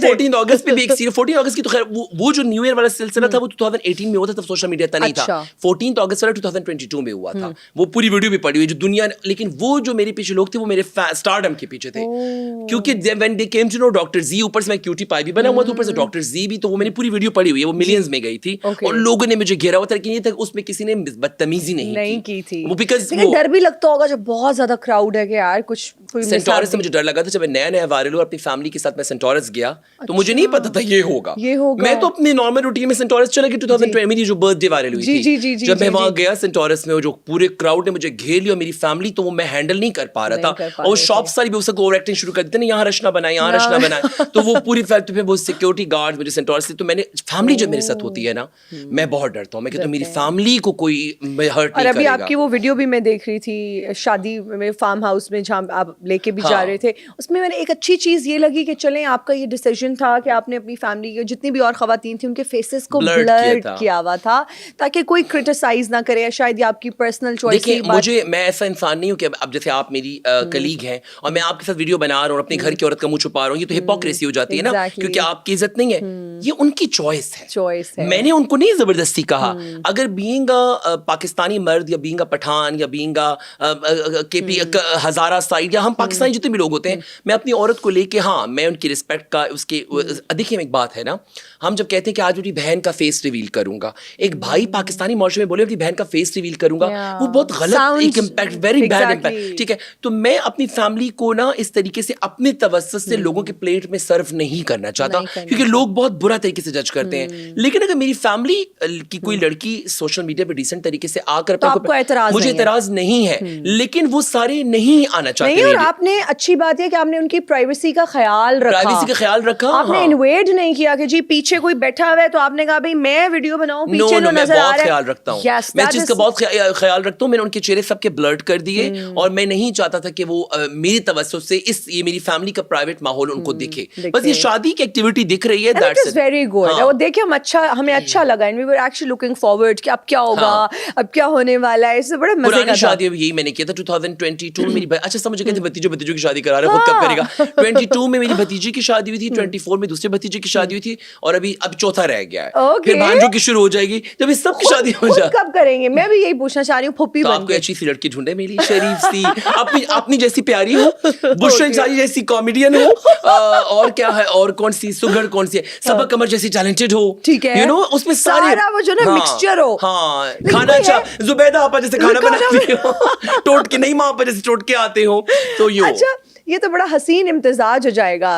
14 اگست پہ بھی ایک 14 اگست کی تو خیر وہ جو نیو ایئر والا سلسلہ تھا وہ 2018 میں ہوا تھا, تب سوشل میڈیا اتنا نہیں تھا. 14 اگست والا 2022 میں ہوا تھا, وہ پوری ویڈیو بھی پڑی ہوئی جو دنیا. لیکن وہ جو میرے پیچھے لوگ تھے وہ میرے اسٹارڈم کے پیچھے تھے, کیونکہ when they came to know doctor Z, اوپر سے میں کیوٹی پائی بھی بنا ہوا تھا, اوپر سے ڈاکٹر زی بھی, تو وہ میں نے پوری ویڈیو پڑی ہوئی ہے, وہ ملینز میں گئی تھی, اور لوگوں نے مجھے گھیرا ہوا تھا, لیکن یہ تک اس میں کسی نے بدتمیزی نہیں کی تھی. وہ بیکاز ڈر بھی لگتا ہوگا جب بہت زیادہ کراؤڈ ہے کہ یار کچھ. سینٹورس سے مجھے ڈر لگا تھا جب میں نیا وائرل ہوا اپنی فیملی کے ساتھ, میں سینٹورس گیا تو مجھے نہیں پتا تھا یہ ہوگا. میں تو اپنی نارمل روٹین میں سینٹورس چلا گیا 2020 میری جو برتھ ڈے وائرل ہوئی تھی, جب میں وہاں گیا سینٹورس میں, جو پورے کراؤڈ نے مجھے گھیر لیا, میری فیملی, تو وہ میں ہینڈل نہیں کر پا رہا تھا, اور وہ شاپ ساری بھی اس کو اوور ایکٹنگ شروع کر دیتے نا, یہاں رشنا بنائے, یہاں رشنا بنائے, تو وہ پوری فیکٹری میں وہ سیکورٹی گارڈ مجھے سینٹورس سے. تو میں نے فیملی جب میرے ساتھ ہوتی ہے نا, میں بہت ڈرتا ہوں, میں کہتا ہوں میری فیملی کو کوئی ہرٹ نہیں کرے گا. اور ابھی آپ کی وہ ویڈیو بھی میں دیکھ رہی تھی شادی میں, فارم ہاؤس میں جہاں آپ لے کے بھی جا رہے تھے, اس میں نے ایک اچھی چیز یہ لگی کہ چلیں آپ کا یہ ڈیسیجن تھا کہ آپ نے اپنی فیملی کے جتنی بھی اور خواتین تھیں ان کے فیسز کو بلر کیا ہوا تھا تاکہ کوئی کرٹیسائز نہ کرے, شاید یہ آپ کی پرسنل چوائس. دیکھیں مجھے, میں ایسا انسان نہیں ہوں کہ اب جیسے آپ میری کلیگ ہیں اور میں آپ کے ساتھ ویڈیو بنا رہا ہوں اور اپنے گھر کی عورت کا منہ چھپا رہا ہوں, یہ تو ہپوکریسی ہو جاتی ہے نا, کیونکہ آپ کی عزت نہیں ہے, یہ ان کی چوائس ہے. میں نے ان کو نہیں زبردستی کہا. اگر بینگ پاکستانی مرد یا بینگ پٹھان یا بینگ کے پی ہزارہ سائڈ, یا ہم پاکستانی جتنے بھی لوگ ہوتے ہیں, میں اپنی عورت کو لے کے, ہاں میں ان کی رسپیکٹ کا, اس کے دیکھیں ایک بات ہے نا, ہم جب کہتے ہیں کہ آج اپنی بہن کا فیس ریویل کروں گا, ایک بھائی پاکستانی معاشرے میں بولے اپنی بہن کا فیس ریویل کروں گا, وہ بہت غلط ایک امپیکٹ, ویری بیڈ امپیکٹ. ٹھیک ہے, تو میں اپنی فیملی کو نا اس طریقے سے اپنے توسط سے لوگوں کے پلیٹ میں سرو نہیں کرنا چاہتا, کیونکہ لوگ بہت برا طریقے سے جج کرتے ہیں. لیکن اگر میری فیملی کی کوئی لڑکی سوشل میڈیا پہ ڈیسنٹ طریقے سے آ کر, مجھے اعتراض نہیں ہے, لیکن وہ سارے نہیں آنا چاہتے. اور آپ نے اچھی بات ہے کہ آپ نے ان کی پرائیویسی کا خیال رکھا, آپ نے انویڈ نہیں کیا کہ جی پیچھے کوئی بیٹھا ہوا ہے تو آپ نے کہا بھائی میں ویڈیو بناؤں, پیچھے جو نظر آ رہا ہے. خیال رکھتا ہوں میں چیز کا بہت خیال رکھتا ہوں. میں نے ان کے چہرے سب کے بلرڈ کر دیے, اور میں نہیں چاہتا تھا کہ وہ میری توسط سے یہ میری فیملی کا پرائیویٹ ماحول ان کو دکھے. بس یہ شادی کی ایکٹیویٹی دکھ رہی ہے, دیٹس اٹ. Very good. وہ دیکھیں ہمیں اچھا لگا, and we were actually looking forward کہ اب کیا ہوگا, اب کیا ہونے والا ہے. اس سے بڑا مزے کا شادی یہی میں نے کیا تھا 2022 میں میری, اچھا سمجھ گئے تھے بھتیجوں کی شادی کرا رہے, خود کب کرے گا. 22 میں میری بھتیجی کی شادی ہوئی تھی, 24 میں دوسرے بھتیجے کی شادی ہوئی تھی, اور اب چوتھا رہ گیا ہے, پھر بھانجوں کی شروع ہو جائے گی. جب اس سب کی شادی ہو جائے کب کریں گے, میں بھی یہی پوچھنا چاہ رہی ہوں. پھوپھی آپ کو اچھی سی لڑکی ڈھونڈے, میری شریف سی, اپنی جیسی پیاری ہو, بشرا انصاری جیسی کامیڈین ہو, اور کیا ہے, اور کون سی سگڑ کون سی ہے, سبا قمر جیسی ٹیلنٹڈ ہو, ٹھیک ہے, یو نو اس میں سارا وہ جو نا مکسچر ہو. ہاں, کھانا اچھا, زبیدہ آپا جیسے کھانا بناتی ہو, ٹوٹ کے نہیں, ماں آپا جیسے ٹوٹ کے آتے ہو, تو یو یہ تو بڑا حسین امتزاج ہو جائے گا,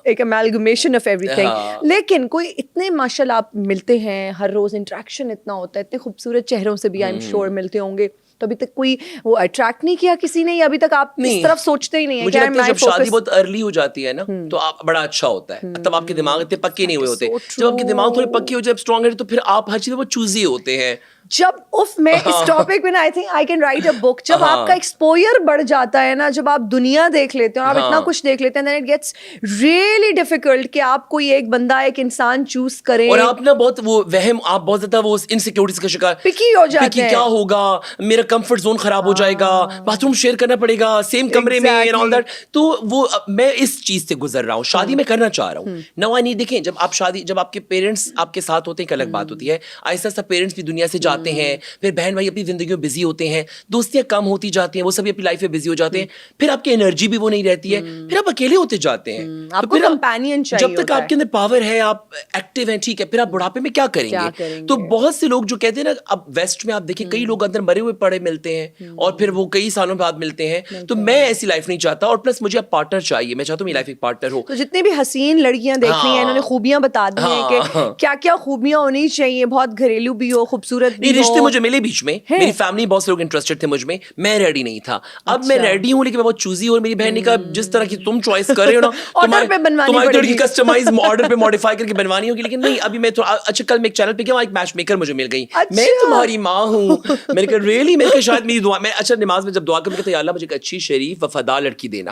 ایک امیلگمیشن آف ایوری تھنگ. لیکن کوئی اتنے ماشاء اللہ آپ ملتے ہیں ہر روز, انٹریکشن اتنا ہوتا ہے, اتنے خوبصورت چہروں سے بھی آئی ایم شیور ملتے ہوں گے, تو ابھی تک کوئی وہ اٹریکٹ نہیں کیا کسی نے, یا ابھی تک آپ اس طرف سوچتے ہی نہیں ہیں؟ مجھے لگتا ہے جب شادی بہت ارلی ہو جاتی ہے نا تو آپ بڑا اچھا ہوتا ہے, تب آپ کے دماغ اتنے پکے نہیں ہوئے ہوتے. جب آپ کے دماغ تھوڑے پکے ہو جائے, اسٹرانگ ہے, تو پھر آپ ہر چیز میں چوزی ہوتے ہیں. جب میں اس ٹاپک میں I think I can write a book, جب آپ کا ایکسپوئر بڑھ جاتا ہے نا, جب آپ دنیا دیکھ لیتے ہیں, آپ اتنا کچھ دیکھ لیتے ہیں, then it gets really difficult کہ آپ کوئی ایک بندہ, ایک انسان چوز کریں. اور آپ نا بہت وہ وہم, آپ بہت زیادہ وہ انسیکیورٹیز کا شکار, پکی ہو جاتے ہیں. کیا ہوگا, میرا کمفرٹ زون خراب ہو جائے گا, باتھ روم شیئر کرنا پڑے گا سیم کمرے میں, اینڈ آل دیٹ. تو وہ میں اس چیز سے گزر رہا ہوں, شادی میں کرنا چاہ رہا ہوں. نو آئی نہیں, دیکھیں جب آپ کے پیرنٹس آپ کے ساتھ ہوتے ہیں ایک الگ بات ہوتی ہے, آہستہ آہستہ پیرنٹس بھی دنیا سے جاتے ہیں, پھر بہن بھائی اپنی زندگیوں میں بزی ہوتے ہیں, دوستیاں کم ہوتی جاتی ہیں, وہ سبھی اپنی لائف میں بزی ہو جاتے ہیں, پھر آپ کی انرجی بھی وہ نہیں رہتی ہے, پھر آپ اکیلے ہوتے جاتے ہیں. آپ کو کمپینین چاہیے. جب تک آپ کے اندر پاور ہے, آپ ایکٹیو ہیں, ٹھیک ہے, پھر آپ بڑھاپے میں کیا کریں گے. تو بہت سے لوگ جو کہتے ہیں نا, اب ویسٹ میں آپ دیکھیں کئی لوگ اندر مرے ہوئے پڑے ملتے ہیں, اور پھر وہ کئی سالوں بعد ملتے ہیں. تو میں ایسی لائف نہیں چاہتا, اور پلس مجھے اب پارٹنر چاہیے, میں چاہتا ہوں میری لائف ایک پارٹنر ہو. تو جتنی بھی حسین لڑکیاں دیکھ رہی ہیں, انہوں نے خوبیاں بتا دی ہیں کہ کیا کیا خوبیاں ہونی چاہیے, بہت گھریلو بھی ہو, خوبصورت نہیں رشتے مجھے ملے بیچ میں, میری فیملی بہت سے لوگ انٹرسٹڈ تھے مجھ میں, میں ریڈی نہیں تھا. اب میں ریڈی ہوں لیکن میں بہت چوزی ہوں, اور میری بہن نے کہا جس طرح کی تم چوائس کر رہے ہو نا تمہاری تھوڑی کسٹمائز آرڈر پہ ماڈیفائی کر کے بنوانی ہوگی. لیکن نہیں ابھی میں تھوڑا اچھا کل میں ایک چینل پہ گیا, ایک میچ میکر مجھے مل گئی, میں تمہاری ماں ہوں. میں نے کہا ریئلی, میں نے کہا شاید میری دعا, میں اچھا نماز میں جب دعا کروں کہ یا اللہ مجھے ایک اچھی شریف وفادار لڑکی دینا.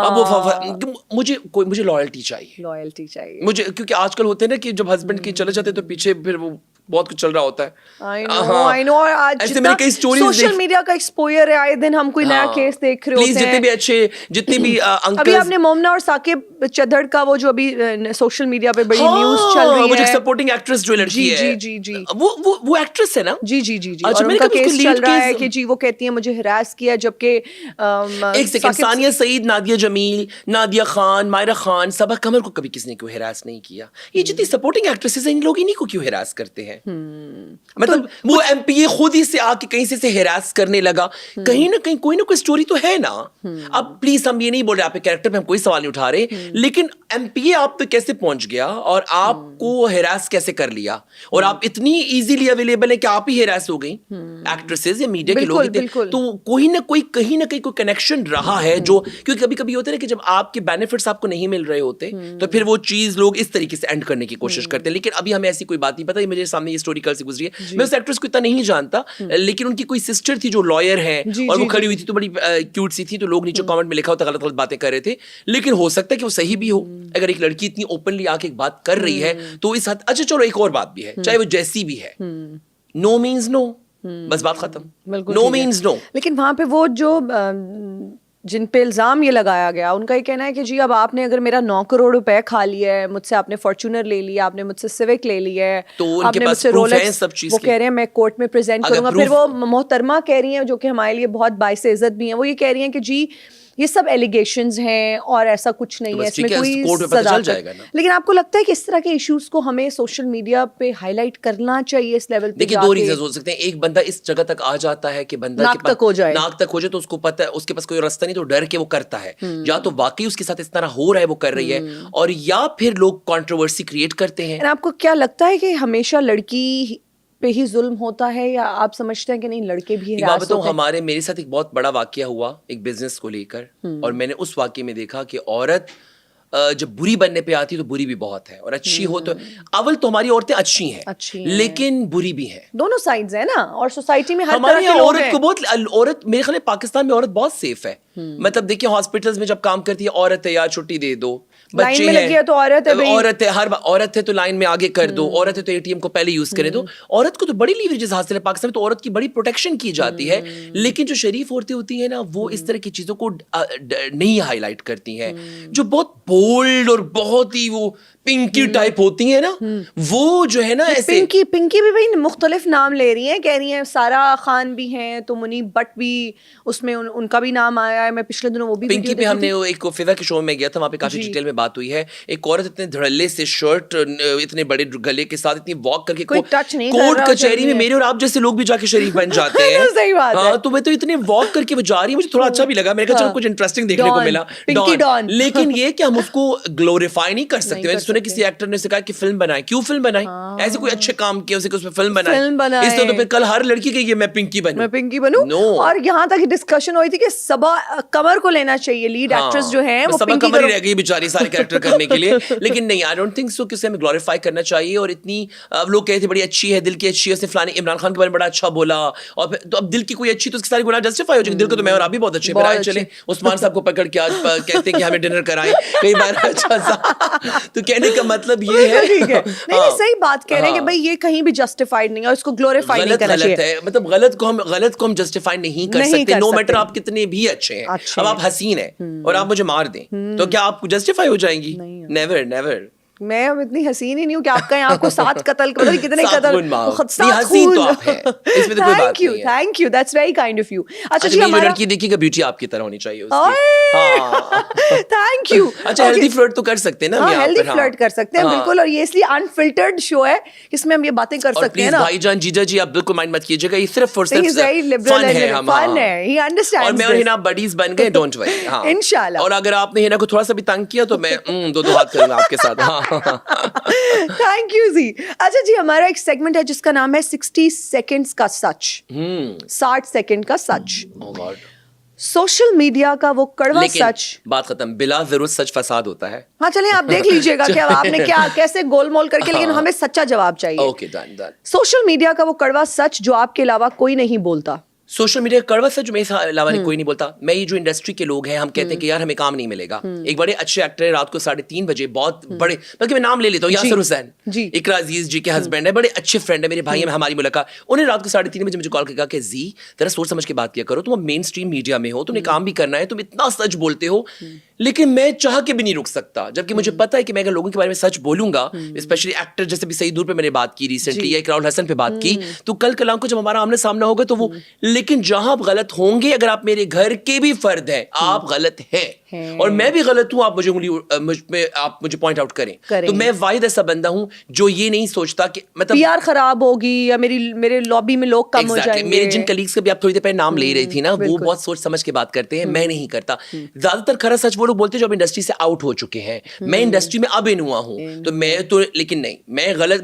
اب وہ مجھے لائلٹی چاہیے مجھے, کیونکہ آج کل ہوتے ہیں نا کہ جب ہسبینڈ کی چلے جاتے ہیں تو پیچھے پھر وہ بہت کچھ چل رہا ہوتا ہے. سوشل میڈیا کا ایکسپوئر ہے, آئے دن ہم کوئی نیا کیس دیکھ رہے ہوتے ہیں. جتنے بھی اچھے جتنے بھی ابھی آپ نے مومنا اور ثاقب چدھڑ کا وہ جو ابھی سوشل میڈیا پہ بڑی نیوز چل رہی ہے, وہ جو سپورٹنگ ایکٹریس جو لڑکی ہے, جی وہ ایکٹریس ہے نا, جی اور ان کا کیس چل رہا ہے کہ جی وہ کہتی ہیں مجھے ہراس کیا, جبکہ ایک سیکنڈ, ثانیہ سعید, نادیہ جمیل, نادیہ خان, مائرہ خان, صبا قمر کو کبھی کس نے کیوں ہراس نہیں کیا. یہ جتنی سپورٹنگ ایکٹریسز ہیں ان لوگ انہیں کو کیوں ہراس کرتے ہیں. مطلب وہ ایم پی اے خود ہی سے آ کے کہیں سے ہراس کرنے لگا, کہیں نہ کہیں کوئی نہ کوئی اسٹوری تو ہے نا. اب پلیز ہم یہ نہیں بول رہے آپ کے کیریکٹر پہ ہم کوئی سوال نہیں اٹھا رہے, لیکن ایم پی اے آپ پہ کیسے پہنچ گیا اور آپ کو ہراس کیسے کر لیا, اور آپ اتنی ایزیلی اویلیبل ہے کہ آپ ہی ہراس ہو گئی ایکٹریسز یا میڈیا کے لوگ. تو کوئی نہ کوئی کہیں نہ کہیں کوئی کنیکشن رہا ہے جو, کیونکہ کبھی کبھی ہوتا ہے کہ جب آپ کے بینیفٹس آپ کو نہیں مل رہے ہوتے تو پھر وہ چیز لوگ اس طریقے سے اینڈ کرنے کی کوشش کرتے ہیں. لیکن ابھی ہمیں ایسی کوئی بات نہیں پتا, مجھے سامنے یہ اسٹوری کل سے گزری ہے, میں اس ایکٹریس کو اتنا نہیں جانتا, لیکن ان کی کوئی سسٹر تھی جو لائر ہے اور وہ کھڑی ہوئی تھی تو بڑی کیوٹ سی تھی, تو لوگ نیچے کامنٹ میں لکھا ہوتا غلط باتیں کر رہے تھے. لیکن ہو سکتا ہے کہ وہ صحیح بھی ہو, اگر ایک لڑکی اتنی اوپنلی آ کے ایک بات کر رہی ہے تو اس حد. اچھا چلو ایک اور بات بھی ہے, چاہے وہ جیسی بھی ہے, نو مینز نو, بس بات ختم, نو مینز نو. لیکن وہاں پہ وہ جو جن پہ الزام یہ لگایا گیا ان کا یہ کہنا ہے کہ جی اب آپ نے اگر میرا 9 کروڑ روپے کھا لیا ہے مجھ سے, آپ نے فارچونر لے لیا, آپ نے مجھ سے سیوک لے لیا ہے, آپ نے مجھ سے رولیکس, وہ کہہ رہے ہیں میں کورٹ میں پریزنٹ کروں گا. پھر وہ محترمہ کہہ رہی ہیں جو کہ ہمارے لیے بہت باعث عزت بھی ہیں, وہ یہ کہہ رہی ہیں کہ جی یہ سب ایلیگیشنز ہیں اور ایسا کچھ نہیں ہے, اس میں کوئی صداقت. لیکن آپ کو لگتا ہے کہ اس طرح کے ایشوز کو ہمیں سوشل میڈیا پہ ہائی لائٹ کرنا چاہیے اس لیول پہ؟ دیکھیے دو ریزنز ہو سکتے ہیں, ایک بندہ اس جگہ تک آ جاتا ہے کہ بندہ ناک تک ہو جائے تو اس کو پتہ ہے, اس کے پاس کوئی راستہ نہیں تو ڈر کے وہ کرتا ہے, یا تو واقعی اس کے ساتھ اس طرح ہو رہا ہے وہ کر رہی ہے, اور یا پھر لوگ کنٹروورسی کریٹ کرتے ہیں. آپ کو کیا لگتا ہے کہ ہمیشہ لڑکی پہ ہی ظلم ہوتا ہے یا آپ سمجھتے ہیں کہ نہیں لڑکے بھی ہراس ہوتے ہیں؟ میرے ساتھ ایک بہت بڑا واقعہ ہوا ایک بزنس کو لے کر, اور میں نے اس واقعے میں دیکھا کہ عورت جب بری بننے پہ آتی تو بری بھی بہت ہے, اور اچھی ہو تو اول تو ہماری عورتیں اچھی ہیں لیکن بری بھی ہیں, دونوں سائڈز ہیں نا, اور سوسائٹی میں ہماری عورت کو بہت, عورت میرے خیال میں پاکستان میں عورت بہت سیف ہے. مطلب دیکھیے ہاسپٹلز میں جب کام کرتی ہے عورت ہے یار چھٹی دے دو, بچے ہیں تو عورت ہے, ہر عورت ہے تو لائن میں آگے کر دو, عورت ہے تو اے ٹی ایم کو پہلے یوز کرے دو. عورت کو تو بڑی لیوریجز حاصل ہے پاکستان میں, تو عورت کی بڑی پروٹیکشن کی جاتی ہے. لیکن جو شریف عورتیں ہوتی ہیں نا وہ اس طرح کی چیزوں کو نہیں ہائی لائٹ کرتی ہیں, جو بہت بولڈ اور بہت ہی وہ پنکی ٹائپ ہوتی ہیں نا, وہ جو ہے نا ایسے پنکی بھی بھائی مختلف نام لے رہی ہیں, کہہ رہی ہیں سارا خان بھی ہیں تو منیب بٹ بھی اس میں ان کا بھی نام آیا ہے. میں پچھلے دنوں وہ بھی پنکی پہ ہم نے ایک فضا کے شو میں گیا تھا, وہاں پہ کافی ڈیٹیل میں بات ہوئی ہے. ایک عورت اتنے دھڑلے سے شرٹ, اتنے بڑے گلے کے ساتھ اتنی واک کر کے کورٹ کچہری میں میرے اور آپ جیسے لوگ بھی جا کے شریف بن جاتے ہیں. صحیح بات ہے. تو میں تو اتنے واک کر کے وہ جا رہی ہے, مجھے تھوڑا اچھا بھی لگا, میں نے کہا چلو کچھ انٹرسٹنگ دیکھنے کو ملا. لیکن یہ کہ ہم اس کو گلوریفائی نہیں کر سکتے. میں نے سنا کسی ایکٹر نے کہا کہ فلم بنائیں, کیوں فلم بنائیں, ایسے کوئی اچھے کام کیا اسے کہ اس میں فلم بنائیں, اس طرح تو پھر کل ہر لڑکی کہ یہ میں پنکی بنوں. اور یہاں تک ڈسکشن ہوئی تھی کہ صبا قمر کو لینا چاہیے لیڈ ایکٹریس جو ہیں, وہ صبا قمر ہی رہ گئی بیچاری سارے کیریکٹر کرنے کے لیے. لیکن نہیں, آئی ڈونٹ تھنک سو کہ اسے ہمیں گلوریفائی کرنا چاہیے. اور اتنی اب لوگ کہتے بڑی اچھی ہے, دل کی اچھی ہے, اس نے فلانے عمران خان کے بارے میں بڑا اچھا بولا, اور پھر تو اب دل کی کوئی اچھی تو اس کی ساری گناہ جسٹیفائی ہو جائے. دل کو تو میں اور آپ بھی بہت اچھے, پھر آئے چلے عثمان صاحب کو پکڑ کے آج کہتے ہیں کہ ہمیں ڈنر کرائیں کئی بار. اچھا سا تو کہنے کا مطلب یہ ہے, نہیں صحیح بات کہہ رہے ہیں کہ بھائی یہ کہیں بھی جسٹیفائڈ نہیں ہے, اور اس کو گلوریفائی نہیں کرنا چاہیے. مطلب غلط کو ہم جسٹیفائی نہیں کر سکتے, نو میٹر آپ کتنے بھی اچھے ہیں. اب آپ حسین ہیں اور آپ مجھے مار دیں تو کیا آپ جسٹیفائی ہو جائیں گی؟ Never never. میں اب اتنی حسین ہی نہیں ہوں کہ آپ کہیں آپ کو 7 قتل کتنے قتل, thank you, that's very kind of you. اچھا جی, ہماری لڑکی دیکھیے گا بیوٹی آپ کی طرح ہونی چاہیے, تھینک یو. اچھا ہیلدی فلرٹ تو کر سکتے ہیں نا, ہیلدی فلرٹ کر سکتے ہیں بالکل, اور یہ اس لیے انفلٹرڈ شو ہے, اس میں ہم یہ باتیں کر سکتے ہیں نا. بھائی جان جیجا جی آپ بالکل مائنڈ مت کیجیے گا, یہ صرف اور صرف فن ہے, ہی انڈرسٹینڈ. اور میں اور ہینا بڈیز بن گئے, ڈونٹ وری. انشاءاللہ. اور اگر آپ نے ہینا کو تھوڑا سا بھی تنگ کیا تو میں 2 ہاتھ کروں گا آپ کے ساتھ. थैंक यू जी. अच्छा जी, हमारा एक सेगमेंट है जिसका नाम है 60 सेकंड्स का सच. 60 सेकंड का सच. Oh God. सोशल मीडिया का वो कड़वा लेकिन सच. बात खत्म, बिला जरूरत सच फसाद होता है. हाँ चलिए, आप देख लीजिएगा कि अब आपने क्या कैसे गोलमोल करके, लेकिन हमें सच्चा जवाब चाहिए. Okay, done done. Social media का वो कड़वा सच जो आपके अलावा कोई नहीं बोलता. सोशल मीडिया का कड़वा सच जो मेरे अलावा कोई नहीं बोलता. मैं ये जो इंडस्ट्री के लोग हैं, हम कहते हैं कि यार हमें काम नहीं मिलेगा. एक बड़े अच्छे एक्टर है, रात को 3:30 बजे, बहुत बड़े, बल्कि मैं नाम ले लेता हूँ, यासिर हुसैन जी. इकरा अजीज जी के हस्बैंड है, बड़े अच्छे फ्रेंड है मेरे भाई हैं, हमारी मुलाकात. उन्हें रात को 3:30 बजे मुझे कॉल करके कहा कि जी जरा सोच समझ के बात किया करो, तुम मेन स्ट्रीम मीडिया में हो, तुम्हें काम भी करना है, तुम इतना सच बोलते हो. लेकिन मैं चाह के भी नहीं रुक सकता, जबकि मुझे पता है कि मैं अगर लोगों के बारे में सच बोलूंगा, स्पेशली एक्टर जैसे भी सईदूर पे मैंने बात की रिसेंटली, या इकराउल हसन पे बात की, तो कल कल को जब हमारा आमने सामना होगा तो वो, लेकिन जहां आप गलत होंगे, अगर आप मेरे घर के भी फर्द हैं, आप गलत हैं और मैं भी गलत हूं, आप मुझे आप मुझे पॉइंट आउट करें. तो मैं वाहिद ऐसा बंदा हूं जो ये नहीं सोचता कि मतलब पीआर खराब होगी या मेरे लॉबी में लोग कम हो जाएंगे. मेरे जिन कलीग्स का भी आप थोड़ी देर पहले नाम ले रही थी ना, वो बहुत सोच समझ के बात करते हैं, मैं नहीं करता. ज्यादातर खरा सच वो लोग बोलते हैं जो अब इंडस्ट्री से आउट हो चुके हैं. मैं इंडस्ट्री में अब इन हुआ हूं, तो मैं तो, लेकिन नहीं, मैं गलत,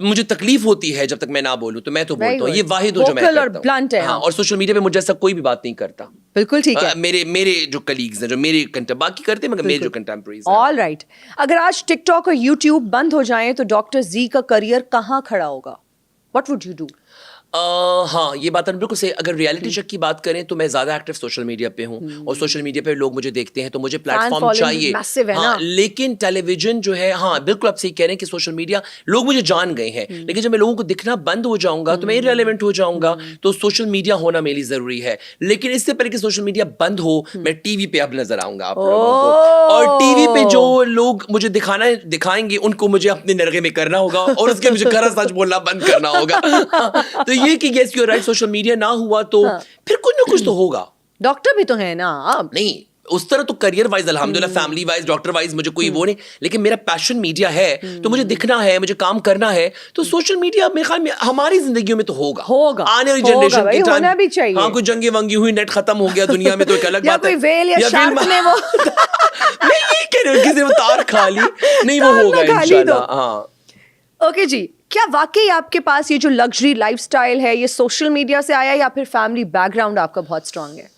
मुझे तकलीफ होती है जब तक मैं ना बोलूं, तो मैं तो बोलता हूं. ये वाहिद हो जो मैं करता हूं. हाँ, और सोशल मीडिया पे मुझे ऐसा कोई भी बात नहीं करता. बिल्कुल ठीक है. मेरे जो कलीग्स हैं, जो मेरे बाकी करते हैं, मगर मेरे जो कंटेम्परेरीज हैं. All right. अगर आज टिकटॉक और यूट्यूब बंद हो जाएं तो डॉक्टर जी का करियर कहाँ खड़ा होगा? What would you do? हाँ, ये बात बिल्कुल सही. अगर रियलिटी चेक की बात करें तो मैं ज्यादा एक्टिव सोशल मीडिया पे हूँ, और सोशल मीडिया पे लोग मुझे देखते हैं, तो मुझे प्लेटफॉर्म चाहिए. हाँ, लेकिन टेलीविजन जो है, हाँ बिल्कुल आप सही कह रहे हैं कि सोशल मीडिया, लोग मुझे जान गए हैं, लेकिन जब मैं लोगों को दिखना बंद हो जाऊंगा तो मैं इररिलेवेंट हो जाऊंगा. तो सोशल मीडिया होना मेरे लिए जरूरी है. लेकिन इससे पहले कि सोशल मीडिया बंद हो, मैं टीवी पे अब नजर आऊंगा आप लोगों को, और टीवी पे जो लोग मुझे दिखाएंगे उनको मुझे अपने नरगे में करना होगा, और उसके मुझे खरा सच बोलना बंद करना होगा. तो ये कि yes you are right, social media ना हुआ तो फिर कुछ ना कुछ तो होगा. डॉक्टर भी तो है ना अब. नहीं उस तरह तो करियर वाइज अल्हम्दुलिल्लाह, फैमिली वाइज, डॉक्टर वाइज मुझे कोई वो नहीं, लेकिन मेरा पैशन मीडिया है, तो मुझे दिखना है, मुझे काम करना है, तो सोशल मीडिया मेरे ख्याल में हमारी जिंदगियों में तो होगा. आने वाली जनरेशन के होना भी चाहिए. हाँ, कोई जंगे वंगी हुई, नेट खत्म हो गया दुनिया में, तो एक अलग बात है. या कोई वेल या शार्क ने वो मैं यही कह रही हूँ, किसी ने तार खा ली, नहीं वो होगा इंशाल्लाह. हाँ ओके जी, क्या वाकई आपके पास ये जो लग्जरी लाइफस्टाइल है, ये सोशल मीडिया से आया या फिर फैमिली बैकग्राउंड आपका बहुत स्ट्रांग है?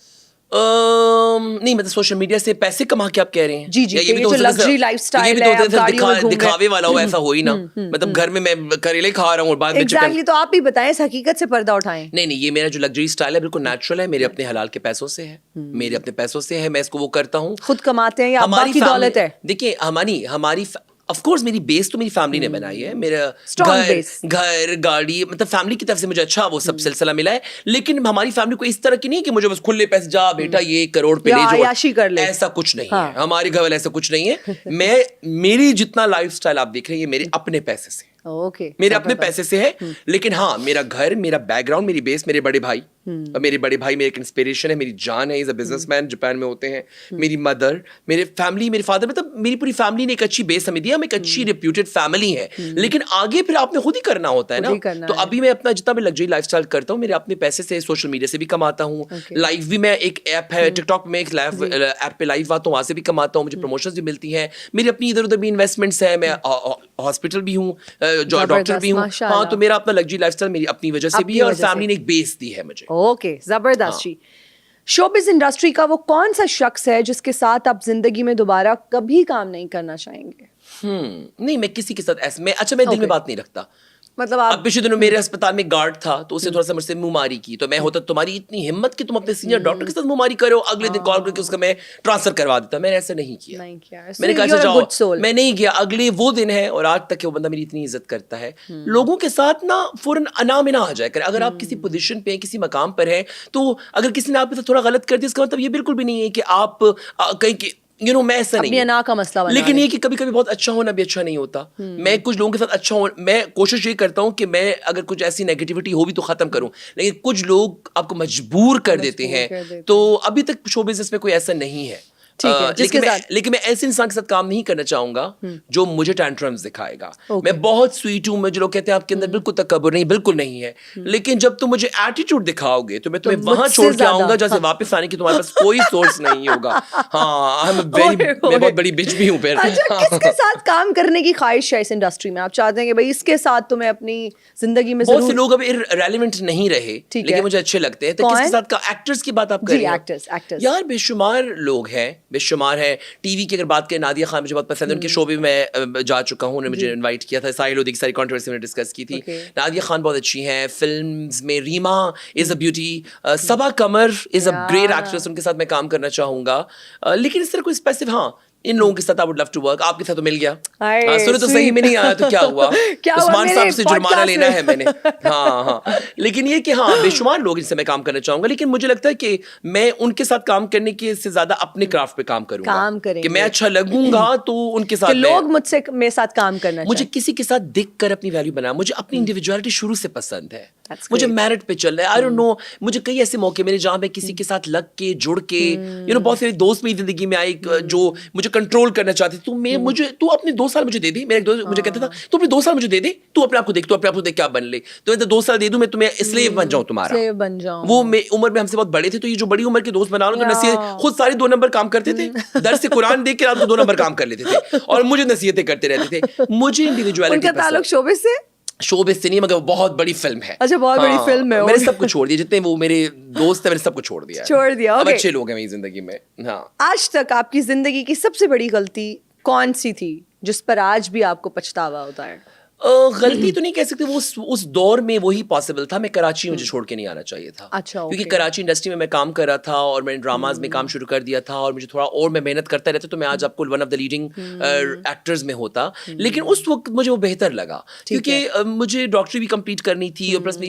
नहीं, मतलब सोशल मीडिया से पैसे कमा के आप कह रहे हैं? जी जी, ये भी तो लग्जरी लाइफस्टाइल है, आप गाड़ियों में घूम रहे हैं. दिखावे वाला हो, ऐसा हो ही ना. मतलब घर में मैं करेले खा रहा हूँ और बाद में एग्जैक्टली. तो आप भी बताएं, इस हकीकत से पर्दा उठाएं. नहीं, ये मेरा जो लग्जरी स्टाइल है बिल्कुल नेचुरल है, मेरे अपने हलाल के पैसों से है, मेरे अपने पैसों से है, मैं इसको वो करता हूँ. खुद कमाते हैं या अब्बा की दौलत है? देखिए, हमारी ऑफ कोर्स मेरी बेस तो मेरी फैमिली ने बनाई है. मेरा घर गाड़ी, मतलब फैमिली की तरफ से मुझे अच्छा वो सब सिलसिला मिला है. लेकिन हमारी फैमिली को इस तरह की नहीं कि मुझे बस खुले पैसे, जा बेटा ये 1 करोड़ पे ले जाओ, ऐसा कुछ नहीं है. हमारे घर वाले ऐसा कुछ नहीं है. मेरी जितना लाइफस्टाइल आप देख रहे हैं, ये मेरे अपने पैसे से, मेरे अपने पैसे से है. लेकिन हाँ, मेरा घर, मेरा बैकग्राउंड, मेरी बेस, मेरे बड़े भाई, मेरे बड़े भाई मेरे एक इंस्पिरेशन है, मेरी जान है. इज अ बिजनेसमैन, जापान में होते हैं. मेरी मदर, मेरे फैमिली, मेरे फादर, मतलब मेरी पूरी फैमिली ने एक अच्छी बेस हमें दी. हम एक अच्छी रेप्यूटेड फैमिली है. लेकिन आगे फिर आपने खुद ही करना होता है ना. तो अभी मैं अपना जितना भी लग्जरी लाइफस्टाइल करता हूँ, मेरे अपने पैसे से, सोशल मीडिया से भी कमाता हूँ. लाइव भी, मैं एक ऐप है टिकटॉक में, एक लाइव ऐप पे लाइव आता हूँ, वहां से भी कमाता हूँ, मुझे प्रमोशंस भी मिलती हैं. मेरी अपनी इधर उधर भी इन्वेस्टमेंट्स है. मैं हॉस्पिटल भी हूँ, डॉक्टर भी हूँ. हाँ, तो मेरा अपना लग्जरी लाइफस्टाइल मेरी अपनी वजह से भी है, और फैमिली ने एक बेस दी है मुझे. ओके, जबरदस्त जी. शोबिज़ इंडस्ट्री का वो कौन सा शख्स है जिसके साथ आप जिंदगी में दोबारा कभी काम नहीं करना चाहेंगे? नहीं, मैं किसी के साथ ऐसे मैं दिल में बात नहीं रखता. मतलब आप, अब पिछले दिनों मेरे अस्पताल में गार्ड था, तो उससे थोड़ा सा मुझसे मुंहमारी की. तो मैं होता, तुम्हारी इतनी हिम्मत कि तुम अपने सीनियर डॉक्टर के साथ मुंहमारी करो, अगले दिन कॉल करके उसका मैं ट्रांसफर करवा देता. मैंने ऐसा नहीं किया. मैंने कहा जाओ, मैं नहीं गया. अगले वो दिन है, और आज तक वो बंदा मेरी इतनी इज्जत करता है. लोगों के साथ ना फौरन अना में ना आ जाए. अगर आप किसी पोजीशन पे, किसी मकाम पर हैं, तो अगर किसी ने आपके साथ थोड़ा गलत कर दिया, इसका मतलब ये बिल्कुल भी नहीं है कि आप कहीं मैं ऐसा नहीं, अना का मसला बना. लेकिन ये कि कभी कभी बहुत अच्छा होना भी अच्छा नहीं होता. मैं कुछ लोगों के साथ अच्छा हूं, मैं कोशिश ये करता हूं कि मैं अगर कुछ ऐसी नेगेटिविटी हो भी तो खत्म करूं. लेकिन कुछ लोग आपको मजबूर कर देते हैं. तो अभी तक शो बिजनेस में कोई ऐसा नहीं है. لیکن میں ایسے انسان کے ساتھ کام نہیں کرنا چاہوں گا جو مجھے ٹینٹرمز دکھائے گا. میں بہت سویٹ ہوں, مجھے لوگ کہتے ہیں آپ کے اندر بالکل تکبر نہیں, بالکل نہیں ہے, لیکن جب تم مجھے ایٹیٹیوڈ دکھاؤ گے تو میں تمہیں وہاں چھوڑ کے آؤں گا جیسے واپس آنے کی تمہارے پاس کوئی سورس نہیں ہوگا. ہاں میں بہت بڑی بچ بھی ہوں. پھر کس کے ساتھ کام کرنے کی خواہش ہے اس انڈسٹری میں؟ آپ چاہتے ہیں کہ بھائی اس کے ساتھ تمہیں اپنی زندگی میں بہت سے لوگ اب ریلیونٹ نہیں رہے لیکن مجھے اچھے لگتے ہیں. تو کس کے ساتھ ایکٹرز کی بات آپ کر رہے ہیں؟ یار بے شمار لوگ ہیں, بے شمار ہیں. ٹی وی کی اگر بات کریں, نادیہ خان مجھے بہت پسند ہے, ان کے شو بھی میں جا چکا ہوں, انہوں نے مجھے انوائٹ کیا تھا, ساحل لودھی کی ساری کنٹروورسی میں ڈسکس کی تھی. نادیہ خان بہت اچھی ہیں. فلمز میں Reema is a beauty, Saba Qamar is a great actress, ان کے ساتھ میں کام کرنا چاہوں گا. لیکن اس طرح کوئی اسپیسیفک, ہاں ان لوگوں کے ساتھ I would love to work. آپ کے ساتھ تو مل گیا, سنو تو صحیح میں نہیں آیا تو کیا ہوا, عثمان صاحب سے جرمانہ لینا ہے میں نے. ہاں لیکن یہ کہ ہاں بے شمار لوگ ان سے میں کام کرنا چاہوں گا, لیکن مجھے لگتا ہے کہ میں ان کے ساتھ کام کرنے کے سے زیادہ اپنے کرافٹ پہ کام کروں گا, کہ میں اچھا لگوں گا تو ان کے ساتھ لوگ مجھ سے میرے ساتھ کام کرنا. مجھے کسی کے ساتھ دیکھ کر اپنی ویلیو بنانا, مجھے اپنی انڈیویجوالٹی شروع سے پسند ہے. مجھے میرٹ پہ چل رہا ہے, آئی ڈونٹ نو, مجھے کئی ایسے موقع ملے جہاں میں کسی کے ساتھ لگ کے جڑ کے, بہت سارے دوست میری زندگی میں آئے جو مجھے کنٹرول کرنا چاہتے. تو اپنے 2 سال مجھے دے دی. میرا ایک دوست مجھے کہتا تھا تو اپنے 2 سال مجھے دے دے, تو اپنے آپ کو دیکھ, تو اپنے آپ کو دیکھ کیا بن لے, تو میں 2 سال دے دوں, میں تمہیں اسلیو بن جاؤں تمہارا. وہ عمر میں ہم سے بہت بڑے تھے, تو یہ جو بڑی عمر کے دوست بنا لو, تو نصیحت خود سارے 2 نمبر کام کرتے تھے, درس قرآن دیکھ کے رات کو 2 نمبر کام کر لیتے تھے اور مجھے نصیحتیں کرتے رہتے تھے. مجھے انڈیویجوالٹی کا تعلق شعبے سے نہیں, مگر بہت بڑی فلم ہے. اچھا, بہت بڑی فلم ہے. میں نے سب کو چھوڑ دیا, جتنے وہ میرے دوست ہیں میں نے سب کو چھوڑ دیا. اب اچھے لوگ ہیں میری زندگی میں. ہاں, آج تک آپ کی زندگی کی سب سے بڑی غلطی کون سی تھی جس پر آج بھی آپ کو پچھتاوا ہوتا ہے؟ غلطی تو نہیں کہہ سکتے, وہ اس دور میں وہی پاسبل تھا. میں کراچی مجھے چھوڑ کے نہیں آنا چاہیے تھا. اچھا, کیونکہ کراچی انڈسٹری میں کام کر رہا تھا اور میں نے ڈراماز میں کام شروع کر دیا تھا, اور مجھے تھوڑا اور میں محنت کرتا رہتا تو میں آج آپ کو one of the leading actors میں ہوتا. لیکن اس وقت مجھے وہ بہتر لگا, کیونکہ مجھے ڈاکٹری بھی کمپلیٹ کرنی تھی, اور پلس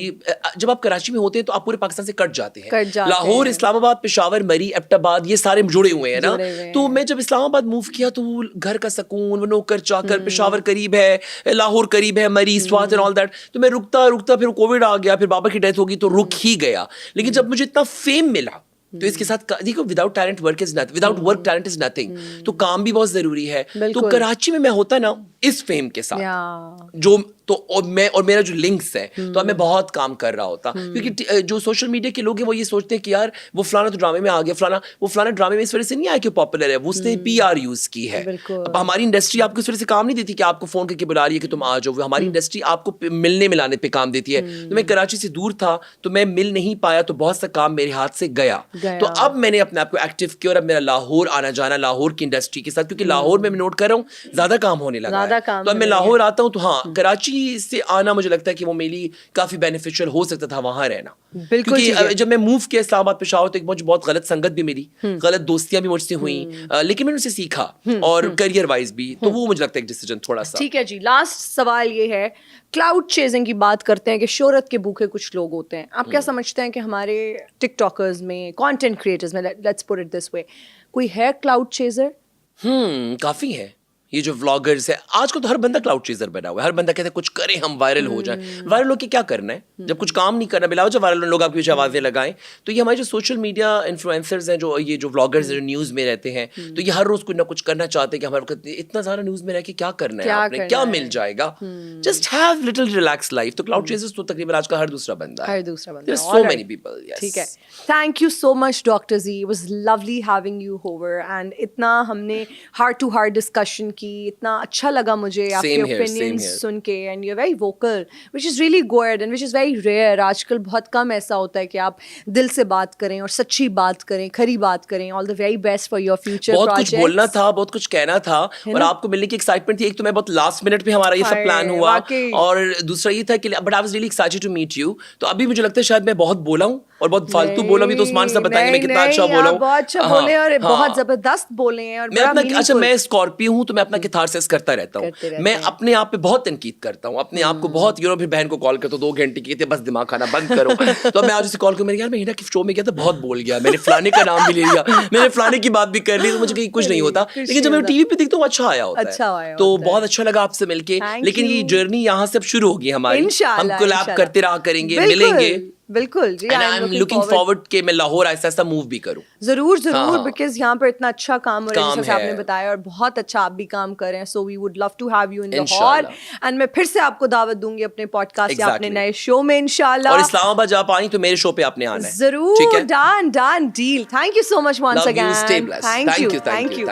جب آپ کراچی میں ہوتے ہیں تو آپ پورے پاکستان سے کٹ جاتے ہیں. لاہور, اسلام آباد, پشاور, مری, ایبٹ آباد, یہ سارے جڑے ہوئے ہیں نا. تو میں جب اسلام آباد موو کیا تو گھر کا سکون, وہ نوکر چاکر, پشاور قریب ہے, لاہور قریب ہے, مری, and all that, تو میں رکتا پھر کووڈ آ گیا, پھر بابا کی ڈیتھ ہوگی تو رک ہی گیا. لیکن جب مجھے اتنا فیم ملا تو اس کے ساتھ دیکھو, without talent work is nothing, without work talent is nothing. تو کام بھی بہت ضروری ہے. تو کراچی میں ہوتا نا اس فیم کے ساتھ جو تو اور میرا جو لنکس ہے, تو اب میں بہت کام کر رہا ہوتا. کیونکہ جو سوشل میڈیا کے لوگ ہیں وہ یہ سوچتے ہیں کہ یار وہ فلانا تو ڈرامے میں آ گیا, وہ فلانا ڈرامے میں اس وجہ سے نہیں آیا کہ پاپولر ہے, وہ اس نے پی آر یوز کی ہے. اب ہماری انڈسٹری آپ کو اس وجہ سے کام نہیں دیتی کہ آپ کو فون کر کے بلا رہی ہے کہ تم آ جاؤ. ہماری انڈسٹری آپ کو ملنے ملانے پہ کام دیتی ہے. تو میں کراچی سے دور تھا تو میں مل نہیں پایا, تو بہت سا کام میرے ہاتھ سے گیا. تو اب میں نے اپنے آپ کو ایکٹیو کیا, اور اب میرا لاہور آنا جانا لاہور کی انڈسٹری کے ساتھ, کیونکہ لاہور میں نوٹ کر رہا ہوں زیادہ کام ہونے لگا ہے. تو اب میں لاہور آتا ہوں, تو ہاں کراچی سے آنا مجھے لگتا ہے کہ وہ میرے لیے کافی بینیفیشل ہو سکتا تھا وہاں رہنا. کیونکہ جب میں موو کیا اسلام آباد پشاور, تو مجھے بہت غلط سنگت بھی ملی, غلط دوستیاں بھی مجھ سے ہوئیں, لیکن میں نے اسے سیکھا, اور کریئر وائز بھی. تو وہ مجھے لگتا ہے ایک ڈیسیجن تھوڑا سا. ٹھیک ہے جی, لاسٹ سوال یہ ہے, کلاؤڈ چیزنگ کی بات کرتے ہیں کہ شہرت کے بھوکے کچھ لوگ ہوتے ہیں. آپ کیا سمجھتے ہیں کہ ہمارے ٹک ٹاکرز میں, کانٹینٹ کریٹرز میں, لیٹس پٹ اٹ دس وے, کوئی ہے کلاؤڈ چیزر؟ کافی ہے. یہ جو ولاگرز ہے آج کل تو ہر بندہ کلاؤڈ چیزر بنا ہوا ہے. ہر بندہ کہتا ہے کچھ کریں ہم, وائرل ہو جائیں. وائرل ہو کے کیا کرنا ہے جب کچھ کام نہیں کرنا, بلاؤ جب وائرل لوگ آپ کی آوازیں لگائیں. تو یہ ہمارے جو سوشل میڈیا انفلوئنسرز ہیں, جو یہ جو ولاگرز ہیں جو نیوز میں رہتے ہیں, تو یہ ہر روز کچھ نہ کچھ کرنا چاہتے ہیں کہ ہمارے اتنا زیادہ نیوز میں رہ کے کیا کرنا ہے, آپ نے کیا مل جائے گا, just have little relax life. تو کلاؤڈ چیزرز تو تقریباً آج کا ہر دوسرا بندہ ہے. So many people. ٹھیک ہے, thank you so much doctor Z, it was lovely having you over, and اتنا ہم نے ہارٹ ٹو ہارٹ ڈسکشن کی, اتنا اچھا لگا مجھے آپ کے اوپینینز سن کے, and you are very vocal which is really good and which is very rare. آج کل بہت کم ایسا ہوتا ہے کہ آپ دل سے بات کریں اور سچی بات کریں, کھری بات کریں. All the very best for your future. بہت کچھ بولنا تھا, بہت کچھ کہنا تھا, اور آپ کو ملنے کی ایکسائٹمنٹ تھی. ایک تو میں بہت لاسٹ منٹ پہ ہمارا یہ سب پلان ہوا, اور دوسرا یہ تھا کہ but I was really excited to meet you. تو ابھی مجھے لگتا ہے شاید میں بہت بولا ہوں اور بہت فالتو بولا بھی, تو عثمان صاحب بتائیں گے میں کتنا اچھا بولا ہوں. بہت اچھا بولے اور بہت زبردست بولے ہیں. اور اچھا, میں اسکارپیو ہوں تو میں اپنا کیتھارسس کرتا رہتا ہوں. میں اپنے آپ پہ بہت تنقید کرتا ہوں, اپنے آپ کو بہت, پھر بہن کو کال کرتا ہوں 2 گھنٹے کی, بس دماغ کھانا بند کرو. تو میں آج اسے کال کروں, میں یار میں ہینا کے شو میں گیا تھا, بہت بول گیا, میں نے فلانے کا نام بھی لے لیا, میں نے فلانے کی بات بھی کر لی, تو مجھے کہیں کچھ نہیں ہوتا. لیکن جب میں ٹی وی پہ دیکھتا ہوں اچھا آیا ہوتا ہے, تو بہت اچھا لگا آپ سے مل کے. لیکن یہ جرنی یہاں سے اب شروع ہوگی ہماری, ہم کولیب کرتے رہا کریں گے, ملیں گے. بالکل جی. And I'm looking forward کہ میں لاہور ایسا ایسا موو بھی کروں. ضرور بیکاز یہاں پر اتنا اچھا کام ہو رہا ہے جیسے آپ نے ہے. بتایا, اور بہت اچھا آپ بھی کام کر رہے ہیں. So we would love to have you in Lahore, and میں پھر سے آپ کو دعوت دوں گی اپنے پوڈ کاسٹ یا اپنے نئے شو میں انشاءاللہ. اور اسلام آباد جب آئیں تو میرے شو پہ آپ نے آنا ہے. ضرور. Done deal. Thank you so much once again. Stay blessed. Thank you.